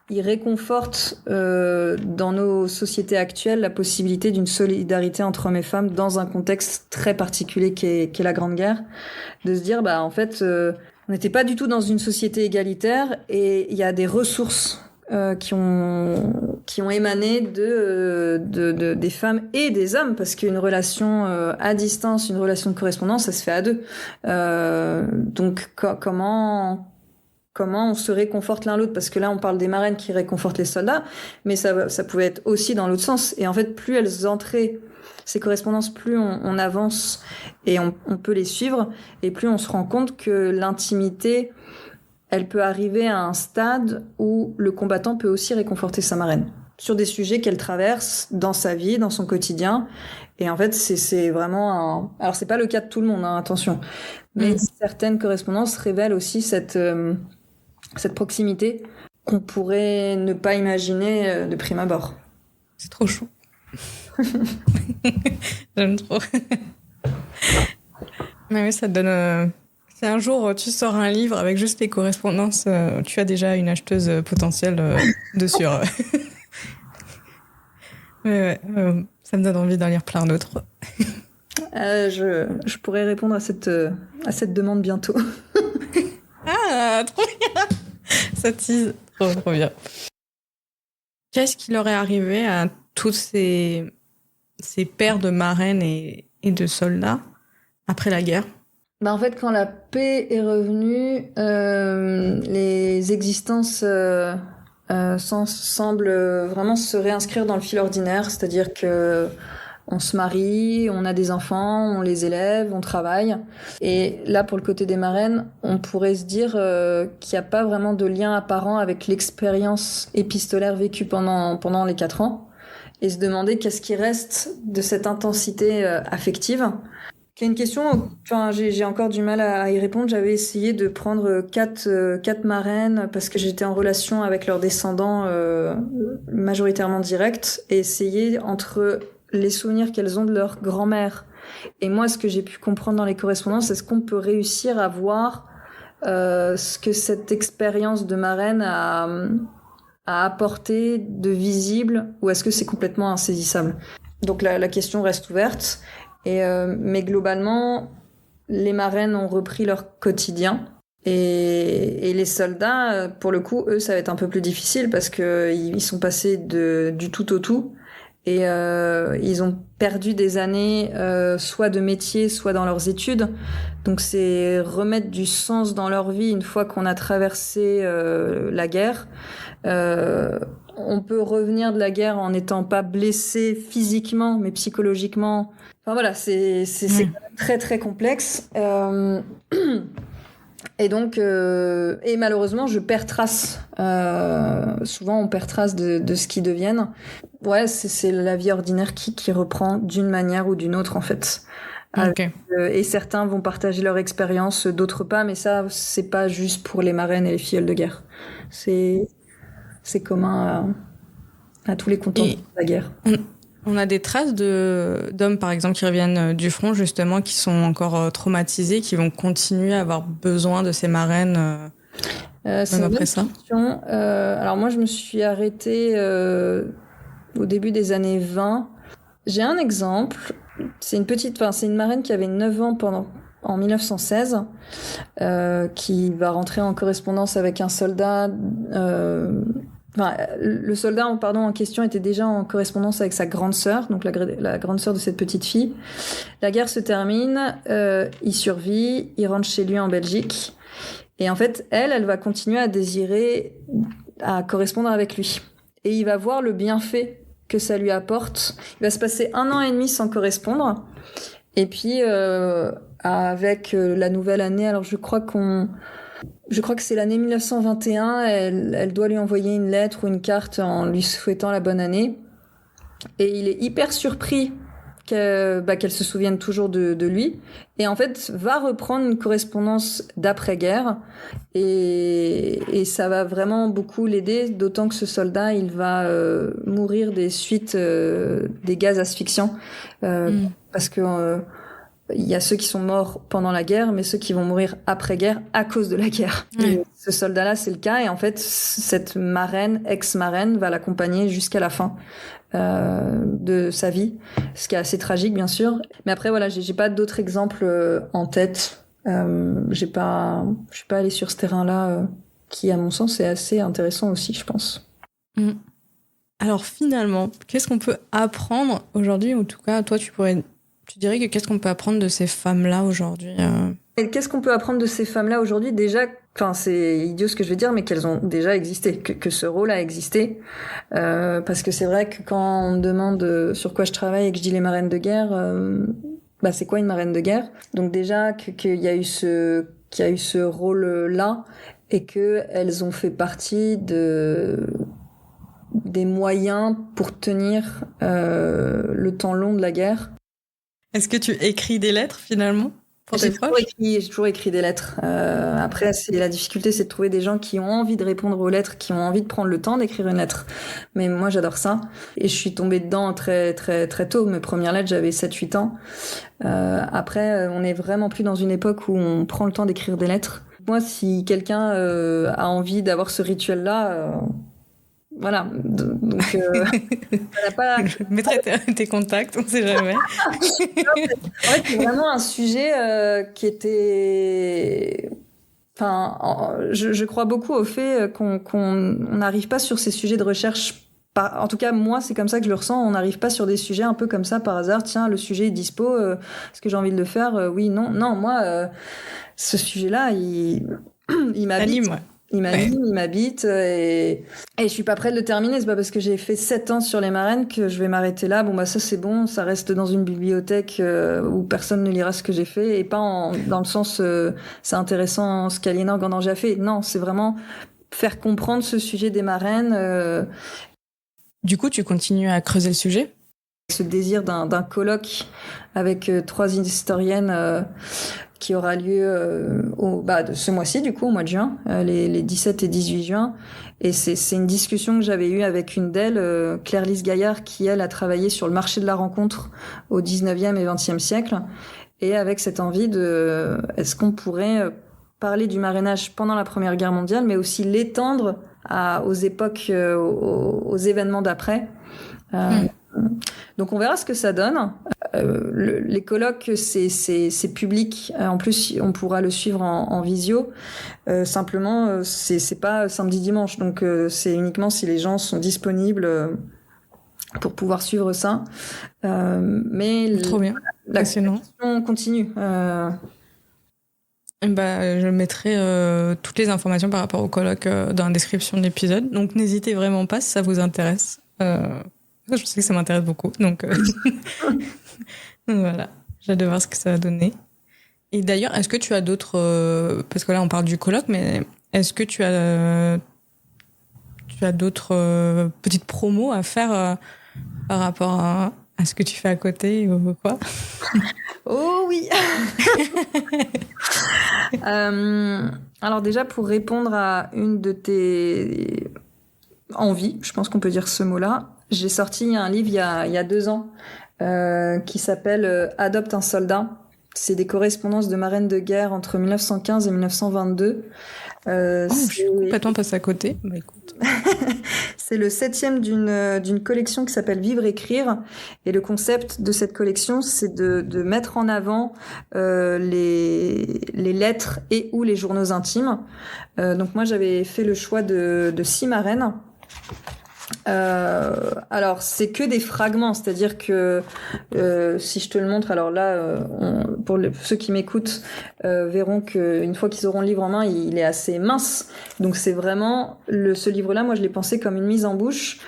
il réconforte dans nos sociétés actuelles la possibilité d'une solidarité entre hommes et femmes dans un contexte très particulier qu'est la Grande Guerre, de se dire en fait on n'était pas du tout dans une société égalitaire et il y a des ressources qui ont émané des femmes et des hommes, parce qu'une relation à distance, une relation de correspondance, ça se fait à deux. Donc comment on se réconforte l'un l'autre, parce que là on parle des marraines qui réconfortent les soldats, mais ça pouvait être aussi dans l'autre sens. Et en fait, plus elles entraient ces correspondances, plus on avance et on peut les suivre, et plus on se rend compte que l'intimité, elle peut arriver à un stade où le combattant peut aussi réconforter sa marraine sur des sujets qu'elle traverse dans sa vie, dans son quotidien. Et en fait, c'est vraiment alors c'est pas le cas de tout le monde, attention. Mais certaines correspondances révèlent aussi cette proximité qu'on pourrait ne pas imaginer de prime abord. C'est trop chou. J'aime trop. Mais oui, ça te donne... Si un jour tu sors un livre avec juste les correspondances, tu as déjà une acheteuse potentielle dessus. Mais ça me donne envie d'en lire plein d'autres. Je pourrais répondre à cette demande bientôt. Ah, trop bien. Ça tease. Trop bien. Qu'est-ce qui leur est arrivé à toutes ces paires de marraines et de soldats après la guerre? En fait, quand la paix est revenue, les existences semblent vraiment se réinscrire dans le fil ordinaire, c'est-à-dire que on se marie, on a des enfants, on les élève, on travaille. Et là, pour le côté des marraines, on pourrait se dire qu'il n'y a pas vraiment de lien apparent avec l'expérience épistolaire vécue pendant les 4 ans, et se demander qu'est-ce qui reste de cette intensité affective. C'est une question, j'ai encore du mal à y répondre. J'avais essayé de prendre 4 marraines parce que j'étais en relation avec leurs descendants majoritairement directs, et essayer entre les souvenirs qu'elles ont de leur grand-mère et moi, ce que j'ai pu comprendre dans les correspondances, est-ce qu'on peut réussir à voir ce que cette expérience de marraine a apporté de visible, ou est-ce que c'est complètement insaisissable? Donc la question reste ouverte. Mais globalement, les marraines ont repris leur quotidien. Et les soldats, pour le coup, eux, ça va être un peu plus difficile parce que ils sont passés du tout au tout. Et ils ont perdu des années, soit de métier, soit dans leurs études. Donc c'est remettre du sens dans leur vie une fois qu'on a traversé la guerre. On peut revenir de la guerre en n'étant pas blessé physiquement, mais psychologiquement. Enfin voilà, c'est très très complexe. Et donc, et malheureusement, je perds trace. Souvent, on perd trace de ce qu'ils deviennent. Ouais, c'est la vie ordinaire qui reprend d'une manière ou d'une autre, en fait. Okay. Et certains vont partager leur expérience, d'autres pas. Mais ça, c'est pas juste pour les marraines et les filleuls de guerre. C'est commun à tous les contemporains de la guerre. On a des traces d'hommes, par exemple, qui reviennent du front, justement, qui sont encore traumatisés, qui vont continuer à avoir besoin de ces marraines. C'est Même une après bonne ça. question. Alors moi, je me suis arrêtée au début des années 20. J'ai un exemple. C'est une marraine qui avait 9 ans en 1916, qui va rentrer en correspondance avec un soldat. Le soldat, en question était déjà en correspondance avec sa grande sœur, donc la grande sœur de cette petite fille. La guerre se termine, il survit, il rentre chez lui en Belgique. Et en fait, elle va continuer à désirer, à correspondre avec lui. Et il va voir le bienfait que ça lui apporte. Il va se passer 1 an et demi sans correspondre. Et puis, avec la nouvelle année, alors je crois que c'est l'année 1921, elle doit lui envoyer une lettre ou une carte en lui souhaitant la bonne année. Et il est hyper surpris qu'elle se souvienne toujours de lui. Et en fait, va reprendre une correspondance d'après-guerre. Et ça va vraiment beaucoup l'aider, d'autant que ce soldat, il va mourir des suites des gaz asphyxiants. Parce que il y a ceux qui sont morts pendant la guerre, mais ceux qui vont mourir après-guerre à cause de la guerre. Et ce soldat-là, c'est le cas. Et en fait, cette marraine, ex-marraine, va l'accompagner jusqu'à la fin de sa vie, ce qui est assez tragique, bien sûr. Mais après, voilà, j'ai pas d'autres exemples en tête. Je suis pas allée sur ce terrain-là, qui, à mon sens, est assez intéressant aussi, je pense. Alors finalement, qu'est-ce qu'on peut apprendre aujourd'hui? En tout cas, toi, tu dirais que qu'est-ce qu'on peut apprendre de ces femmes-là aujourd'hui? Et qu'est-ce qu'on peut apprendre de ces femmes-là aujourd'hui? Déjà, c'est idiot ce que je vais dire, mais qu'elles ont déjà existé, que ce rôle a existé. Parce que c'est vrai que quand on me demande sur quoi je travaille et que je dis les marraines de guerre, c'est quoi une marraine de guerre? Donc déjà qu'il y a eu ce rôle-là et que elles ont fait partie des moyens pour tenir le temps long de la guerre. Est-ce que tu écris des lettres finalement pour tes proches? J'ai toujours écrit des lettres. Après, la difficulté, c'est de trouver des gens qui ont envie de répondre aux lettres, qui ont envie de prendre le temps d'écrire une lettre. Mais moi, j'adore ça. Et je suis tombée dedans très, très, très tôt. Mes premières lettres, j'avais 7-8 ans. Après, on n'est vraiment plus dans une époque où on prend le temps d'écrire des lettres. Moi, si quelqu'un a envie d'avoir ce rituel-là... Voilà, donc on n'a pas... Je mettrai tes contacts, on sait jamais. En fait, c'est vraiment un sujet qui était... je crois beaucoup au fait qu'on n'arrive pas sur ces sujets de recherche. En tout cas, moi, c'est comme ça que je le ressens. On n'arrive pas sur des sujets un peu comme ça par hasard. Tiens, le sujet est dispo. Est-ce que j'ai envie de le faire? Oui, non. Non, moi, ce sujet-là, il m'habite. Il m'anime, il m'habite et je suis pas prête de le terminer. C'est pas parce que j'ai fait 7 ans sur les marraines que je vais m'arrêter là. Bon, ça c'est bon, ça reste dans une bibliothèque où personne ne lira ce que j'ai fait et pas dans le sens c'est intéressant ce qu'Aliénor Gandanger a fait. Non, c'est vraiment faire comprendre ce sujet des marraines. Du coup, tu continues à creuser le sujet? Ce désir d'un colloque avec 3 historiennes qui aura lieu de ce mois-ci, du coup, au mois de juin, les 17 et 18 juin. Et c'est une discussion que j'avais eue avec une d'elles, Claire-Lise Gaillard, qui, elle, a travaillé sur le marché de la rencontre au 19e et 20e siècle. Et avec cette envie est-ce qu'on pourrait parler du marrainage pendant la Première Guerre mondiale, mais aussi l'étendre aux époques, aux événements d'après. Donc on verra ce que ça donne. Les colloques, c'est public. En plus, on pourra le suivre en visio. Simplement, c'est pas samedi dimanche, donc c'est uniquement si les gens sont disponibles pour pouvoir suivre ça. Mais trop bien. La question continue. Je mettrai toutes les informations par rapport au colloque dans la description de l'épisode. Donc n'hésitez vraiment pas si ça vous intéresse. Je sais que ça m'intéresse beaucoup, donc voilà, j'ai hâte de voir ce que ça va donner. Et d'ailleurs, est-ce que tu as d'autres... parce que là, on parle du colloque, mais est-ce que tu as d'autres petites promos à faire par rapport à ce que tu fais à côté ou quoi? Oh oui. Alors déjà, pour répondre à une de tes envies, je pense qu'on peut dire ce mot-là, j'ai sorti un livre il y a 2 ans qui s'appelle Adopte un soldat. C'est des correspondances de marraines de guerre entre 1915 et 1922. Je suis complètement passée à côté. Bah, écoute. C'est le 7e d'une collection qui s'appelle Vivre Écrire, et le concept de cette collection, c'est de mettre en avant les lettres et ou les journaux intimes. Donc moi j'avais fait le choix de 6 marraines. Alors c'est que des fragments, c'est-à-dire que si je te le montre, alors là pour ceux qui m'écoutent verront qu'une fois qu'ils auront le livre en main, il est assez mince, donc c'est vraiment ce livre-là, moi je l'ai pensé comme une mise en bouche,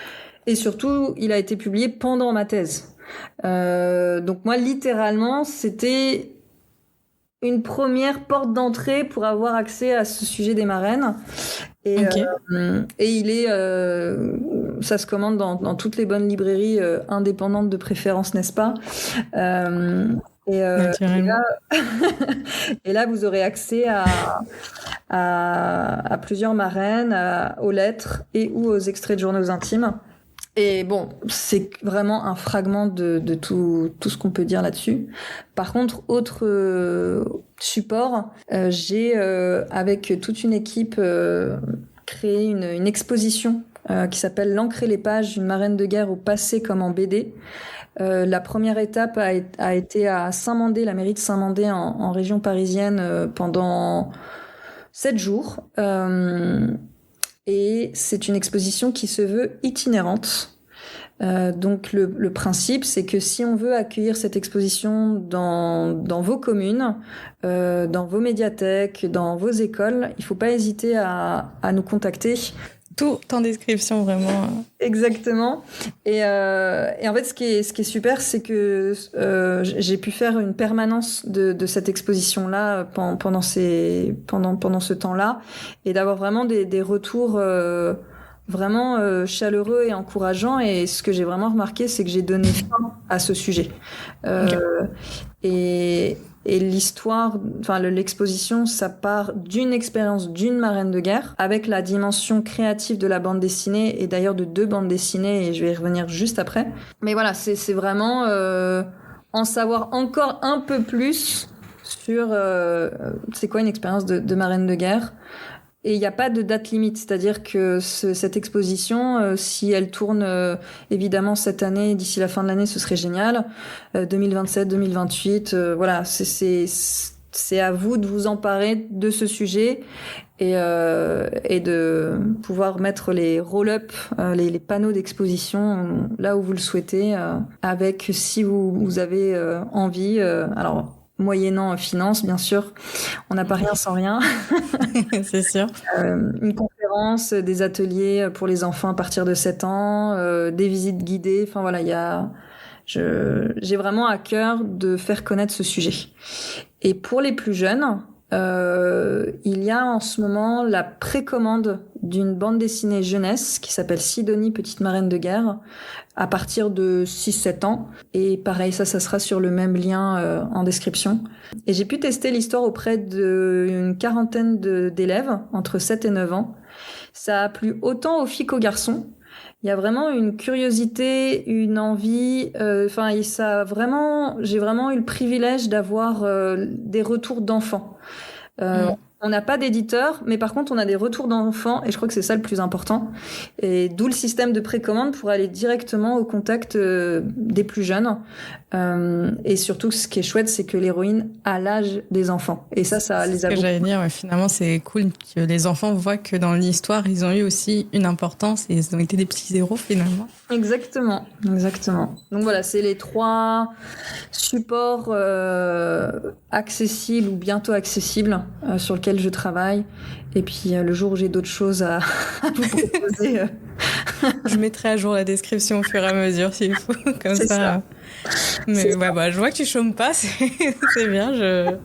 et surtout il a été publié pendant ma thèse, donc moi littéralement c'était une première porte d'entrée pour avoir accès à ce sujet des marraines. Et, Okay. Et il est, ça se commande dans toutes les bonnes librairies indépendantes de préférence, n'est-ce pas? Naturellement. Et là, vous aurez accès à plusieurs marraines, aux lettres et ou aux extraits de journaux intimes. Et bon, c'est vraiment un fragment de tout ce qu'on peut dire là-dessus. Par contre, autre support, j'ai, avec toute une équipe, créé une exposition qui s'appelle L'encre et les pages, une marraine de guerre au passé comme en BD. La première étape a été à Saint-Mandé, la mairie de Saint-Mandé en région parisienne, pendant 7 jours. Et c'est une exposition qui se veut itinérante. Donc le principe, c'est que si on veut accueillir cette exposition dans vos communes, dans vos médiathèques, dans vos écoles, il faut pas hésiter à nous contacter. Tout en description, vraiment. Exactement. Et en fait, ce qui est super, c'est que j'ai pu faire une permanence de cette exposition-là pendant ce temps-là, et d'avoir vraiment des retours vraiment chaleureux et encourageants. Et ce que j'ai vraiment remarqué, c'est que j'ai donné fin à ce sujet. Et l'histoire, enfin l'exposition, ça part d'une expérience d'une marraine de guerre, avec la dimension créative de la bande dessinée, et d'ailleurs de 2 bandes dessinées, et je vais y revenir juste après. Mais voilà, c'est vraiment en savoir encore un peu plus sur c'est quoi une expérience de marraine de guerre. Et il n'y a pas de date limite, c'est-à-dire que cette exposition, si elle tourne évidemment cette année, d'ici la fin de l'année, ce serait génial. 2027, 2028, voilà, c'est à vous de vous emparer de ce sujet et de pouvoir mettre les roll-up, les panneaux d'exposition là où vous le souhaitez, avec, si vous avez envie, alors moyennant finance, bien sûr. On n'a pas rien sans rien. C'est sûr. Une conférence, des ateliers pour les enfants à partir de 7 ans, des visites guidées. Enfin voilà, j'ai vraiment à cœur de faire connaître ce sujet. Et pour les plus jeunes, il y a en ce moment la précommande d'une bande dessinée jeunesse qui s'appelle Sidonie, petite marraine de guerre, à partir de 6-7 ans. Et pareil, ça sera sur le même lien en description. Et j'ai pu tester l'histoire auprès d'une quarantaine d'élèves entre 7 et 9 ans. Ça a plu autant aux filles qu'aux garçons. Il y a vraiment une curiosité, une envie. J'ai vraiment eu le privilège d'avoir des retours d'enfants. On n'a pas d'éditeur, mais par contre, on a des retours d'enfants, et je crois que c'est ça le plus important. Et d'où le système de précommande pour aller directement au contact des plus jeunes. Et surtout, ce qui est chouette, c'est que l'héroïne a l'âge des enfants. Et ça les a. Ce que j'allais dire, ouais, finalement, c'est cool que les enfants voient que dans l'histoire, ils ont eu aussi une importance et ils ont été des petits héros finalement. Exactement. Donc voilà, c'est les 3 supports accessibles ou bientôt accessibles sur lesquels je travaille. Et puis le jour où j'ai d'autres choses à vous proposer. Je mettrai à jour la description au fur et à mesure s'il faut, comme ça. Mais ouais, bah, je vois que tu chômes pas, c'est bien.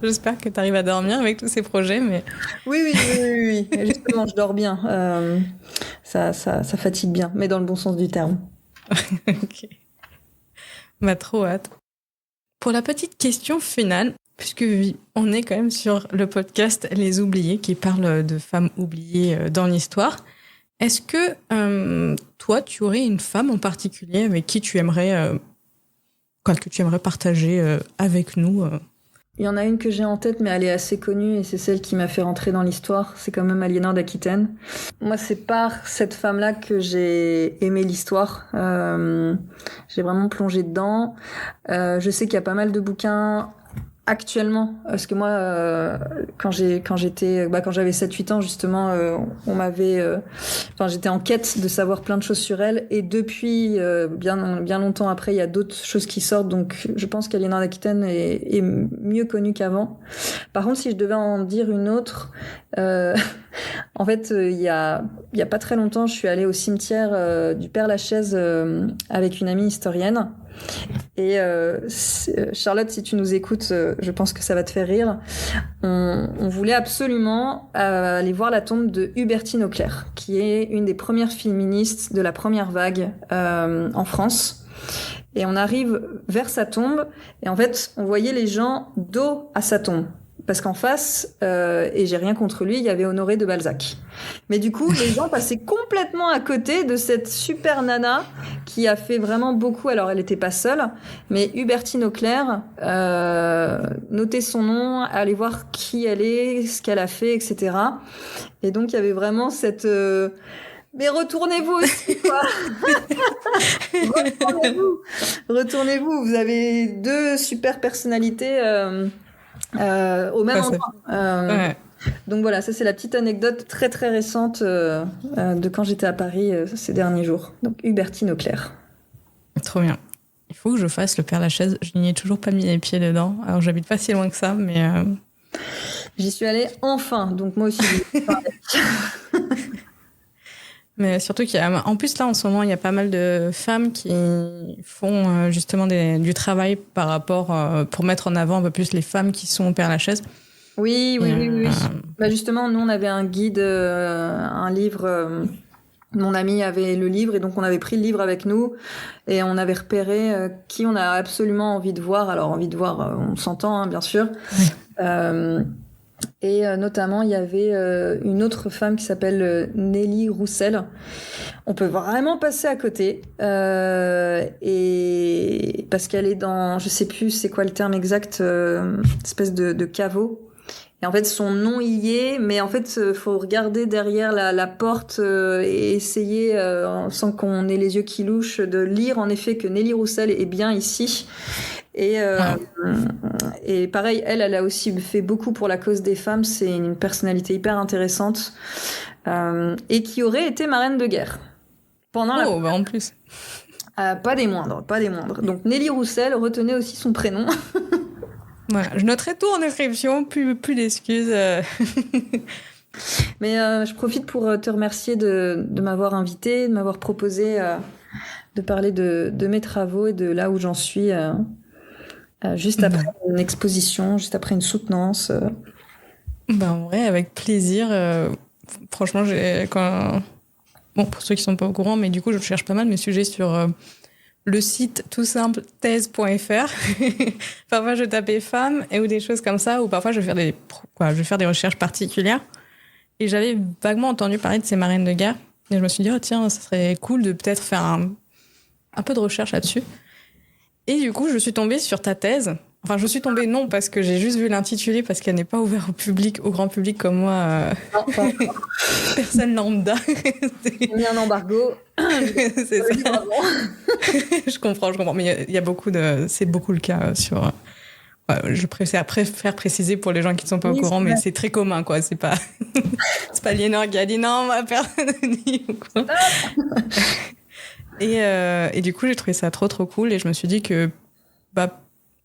J'espère que tu arrives à dormir avec tous ces projets. Mais... Oui. Justement, je dors bien. Ça fatigue bien, mais dans le bon sens du terme. Ok. Bah, trop hâte. Pour la petite question finale, puisque on est quand même sur le podcast Les Oubliés, qui parle de femmes oubliées dans l'histoire, est-ce que toi, tu aurais une femme en particulier avec qui tu aimerais... que tu aimerais partager avec nous Il y en a une que j'ai en tête, mais elle est assez connue et c'est celle qui m'a fait rentrer dans l'histoire. C'est quand même Aliénor d'Aquitaine. Moi, c'est par cette femme-là que j'ai aimé l'histoire. J'ai vraiment plongé dedans. Je sais qu'il y a pas mal de bouquins actuellement, parce que moi, quand j'avais 7-8 ans, justement, j'étais en quête de savoir plein de choses sur elle, et depuis, bien longtemps après, il y a d'autres choses qui sortent, donc je pense qu'Aliénor d'Aquitaine est mieux connue qu'avant. Par contre, si je devais en dire une autre, en fait, il y a pas très longtemps, je suis allée au cimetière du Père-Lachaise avec une amie historienne. Et Charlotte, si tu nous écoutes, je pense que ça va te faire rire. On voulait absolument aller voir la tombe de Hubertine Auclair, qui est une des premières féministes de la première vague en France. Et on arrive vers sa tombe, et en fait, on voyait les gens dos à sa tombe. Parce qu'en face, et j'ai rien contre lui, il y avait Honoré de Balzac. Mais du coup, les gens passaient complètement à côté de cette super nana qui a fait vraiment beaucoup. Alors, elle n'était pas seule, mais Hubertine Auclair, notez son nom, allez voir qui elle est, ce qu'elle a fait, etc. Et donc, il y avait vraiment cette... Mais retournez-vous aussi, quoi. Retournez-vous. Vous avez deux super personnalités... au même endroit. Ouais. Donc voilà, ça c'est la petite anecdote très très récente de quand j'étais à Paris ces derniers jours. Donc Hubertine Auclair. Trop bien. Il faut que je fasse le Père-Lachaise. Je n'y ai toujours pas mis les pieds dedans. Alors j'habite pas si loin que ça, mais... J'y suis allée enfin, donc moi aussi. Mais surtout qu'il y a... En plus, là, en ce moment, il y a pas mal de femmes qui font justement du travail par rapport... pour mettre en avant un peu plus les femmes qui sont au Père-Lachaise. Oui. Bah justement, nous, on avait un guide, un livre... mon ami avait le livre, et donc on avait pris le livre avec nous, et on avait repéré qui on a absolument envie de voir. Alors, envie de voir, on s'entend, hein, bien sûr. Oui. Et notamment, il y avait une autre femme qui s'appelle Nelly Roussel. On peut vraiment passer à côté. Et parce qu'elle est dans, je sais plus c'est quoi le terme exact, espèce de caveau. Et en fait, son nom y est, mais en fait, faut regarder derrière la porte et essayer, sans qu'on ait les yeux qui louchent, de lire en effet que Nelly Roussel est bien ici. Et pareil, elle a aussi fait beaucoup pour la cause des femmes. C'est une personnalité hyper intéressante et qui aurait été marraine de guerre pendant la. Bah en plus. Pas des moindres. Donc Nelly Roussel, retenez aussi son prénom. Voilà, je noterai tout en description, plus d'excuses. Mais je profite pour te remercier de m'avoir invitée, de m'avoir proposé de parler de mes travaux et de là où j'en suis. Juste après une exposition, juste après une soutenance. En vrai, avec plaisir. Franchement, pour ceux qui sont pas au courant, mais du coup, je cherche pas mal mes sujets sur le site tout simple thèse.fr. Parfois, je tapais femmes ou des choses comme ça, ou parfois, je vais faire des recherches particulières. Et j'avais vaguement entendu parler de ces marraines de guerre. Et je me suis dit, tiens, ça serait cool de peut-être faire un peu de recherche là-dessus. Et du coup, je suis tombée sur ta thèse. Enfin, je suis tombée non, parce que j'ai juste vu l'intitulé, parce qu'elle n'est pas ouverte au grand public comme moi. Non, personne lambda. Il y a un embargo. C'est ça. Je comprends. Mais il y a beaucoup c'est beaucoup le cas sur... je préfère préciser pour les gens qui ne sont pas au courant, mais c'est très commun, quoi. C'est pas Aliénor qui a dit non, personne ne dit. Et du coup, j'ai trouvé ça trop cool, et je me suis dit que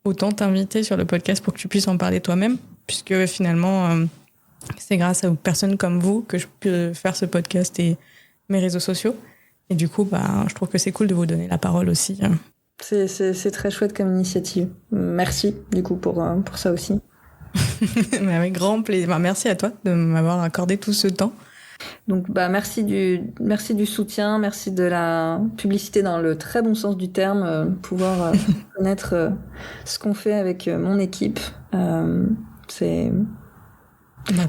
autant t'inviter sur le podcast pour que tu puisses en parler toi-même, puisque finalement, c'est grâce aux personnes comme vous que je peux faire ce podcast et mes réseaux sociaux. Et du coup, je trouve que c'est cool de vous donner la parole aussi. C'est très chouette comme initiative. Merci, du coup, pour ça aussi. Mais avec grand plaisir. Merci à toi de m'avoir accordé tout ce temps. Donc, merci du soutien, merci de la publicité dans le très bon sens du terme, pouvoir connaître ce qu'on fait avec mon équipe.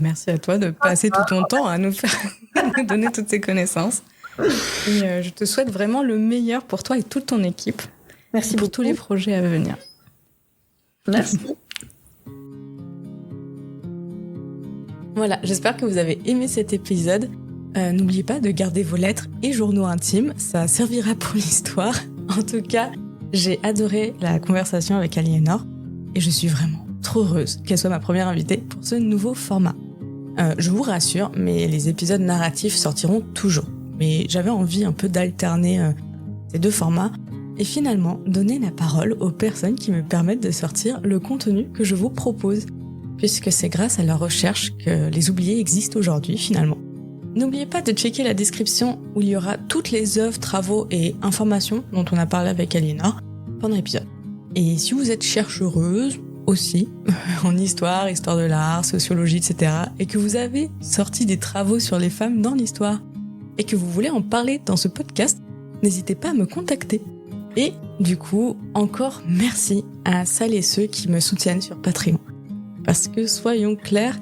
Merci à toi de passer tout ton temps à nous faire donner toutes ces connaissances. Et je te souhaite vraiment le meilleur pour toi et toute ton équipe. Merci pour beaucoup. Tous les projets à venir. Merci. Voilà, j'espère que vous avez aimé cet épisode. N'oubliez pas de garder vos lettres et journaux intimes, ça servira pour l'histoire. En tout cas, j'ai adoré la conversation avec Aliénor et je suis vraiment trop heureuse qu'elle soit ma première invitée pour ce nouveau format. Je vous rassure, mais les épisodes narratifs sortiront toujours. Mais j'avais envie un peu d'alterner ces deux formats et finalement donner la parole aux personnes qui me permettent de sortir le contenu que je vous propose, puisque c'est grâce à leur recherche que les oubliés existent aujourd'hui finalement. N'oubliez pas de checker la description où il y aura toutes les œuvres, travaux et informations dont on a parlé avec Aliénor pendant l'épisode. Et si vous êtes chercheuse aussi, en histoire de l'art, sociologie, etc., et que vous avez sorti des travaux sur les femmes dans l'histoire, et que vous voulez en parler dans ce podcast, n'hésitez pas à me contacter. Et du coup, encore merci à celles et ceux qui me soutiennent sur Patreon. Parce que soyons clairs,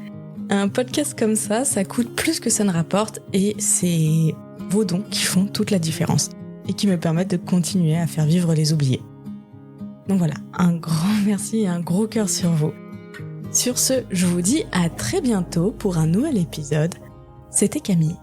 un podcast comme ça coûte plus que ça ne rapporte et c'est vos dons qui font toute la différence et qui me permettent de continuer à faire vivre les oubliés. Donc voilà, un grand merci et un gros cœur sur vous. Sur ce, je vous dis à très bientôt pour un nouvel épisode. C'était Camille.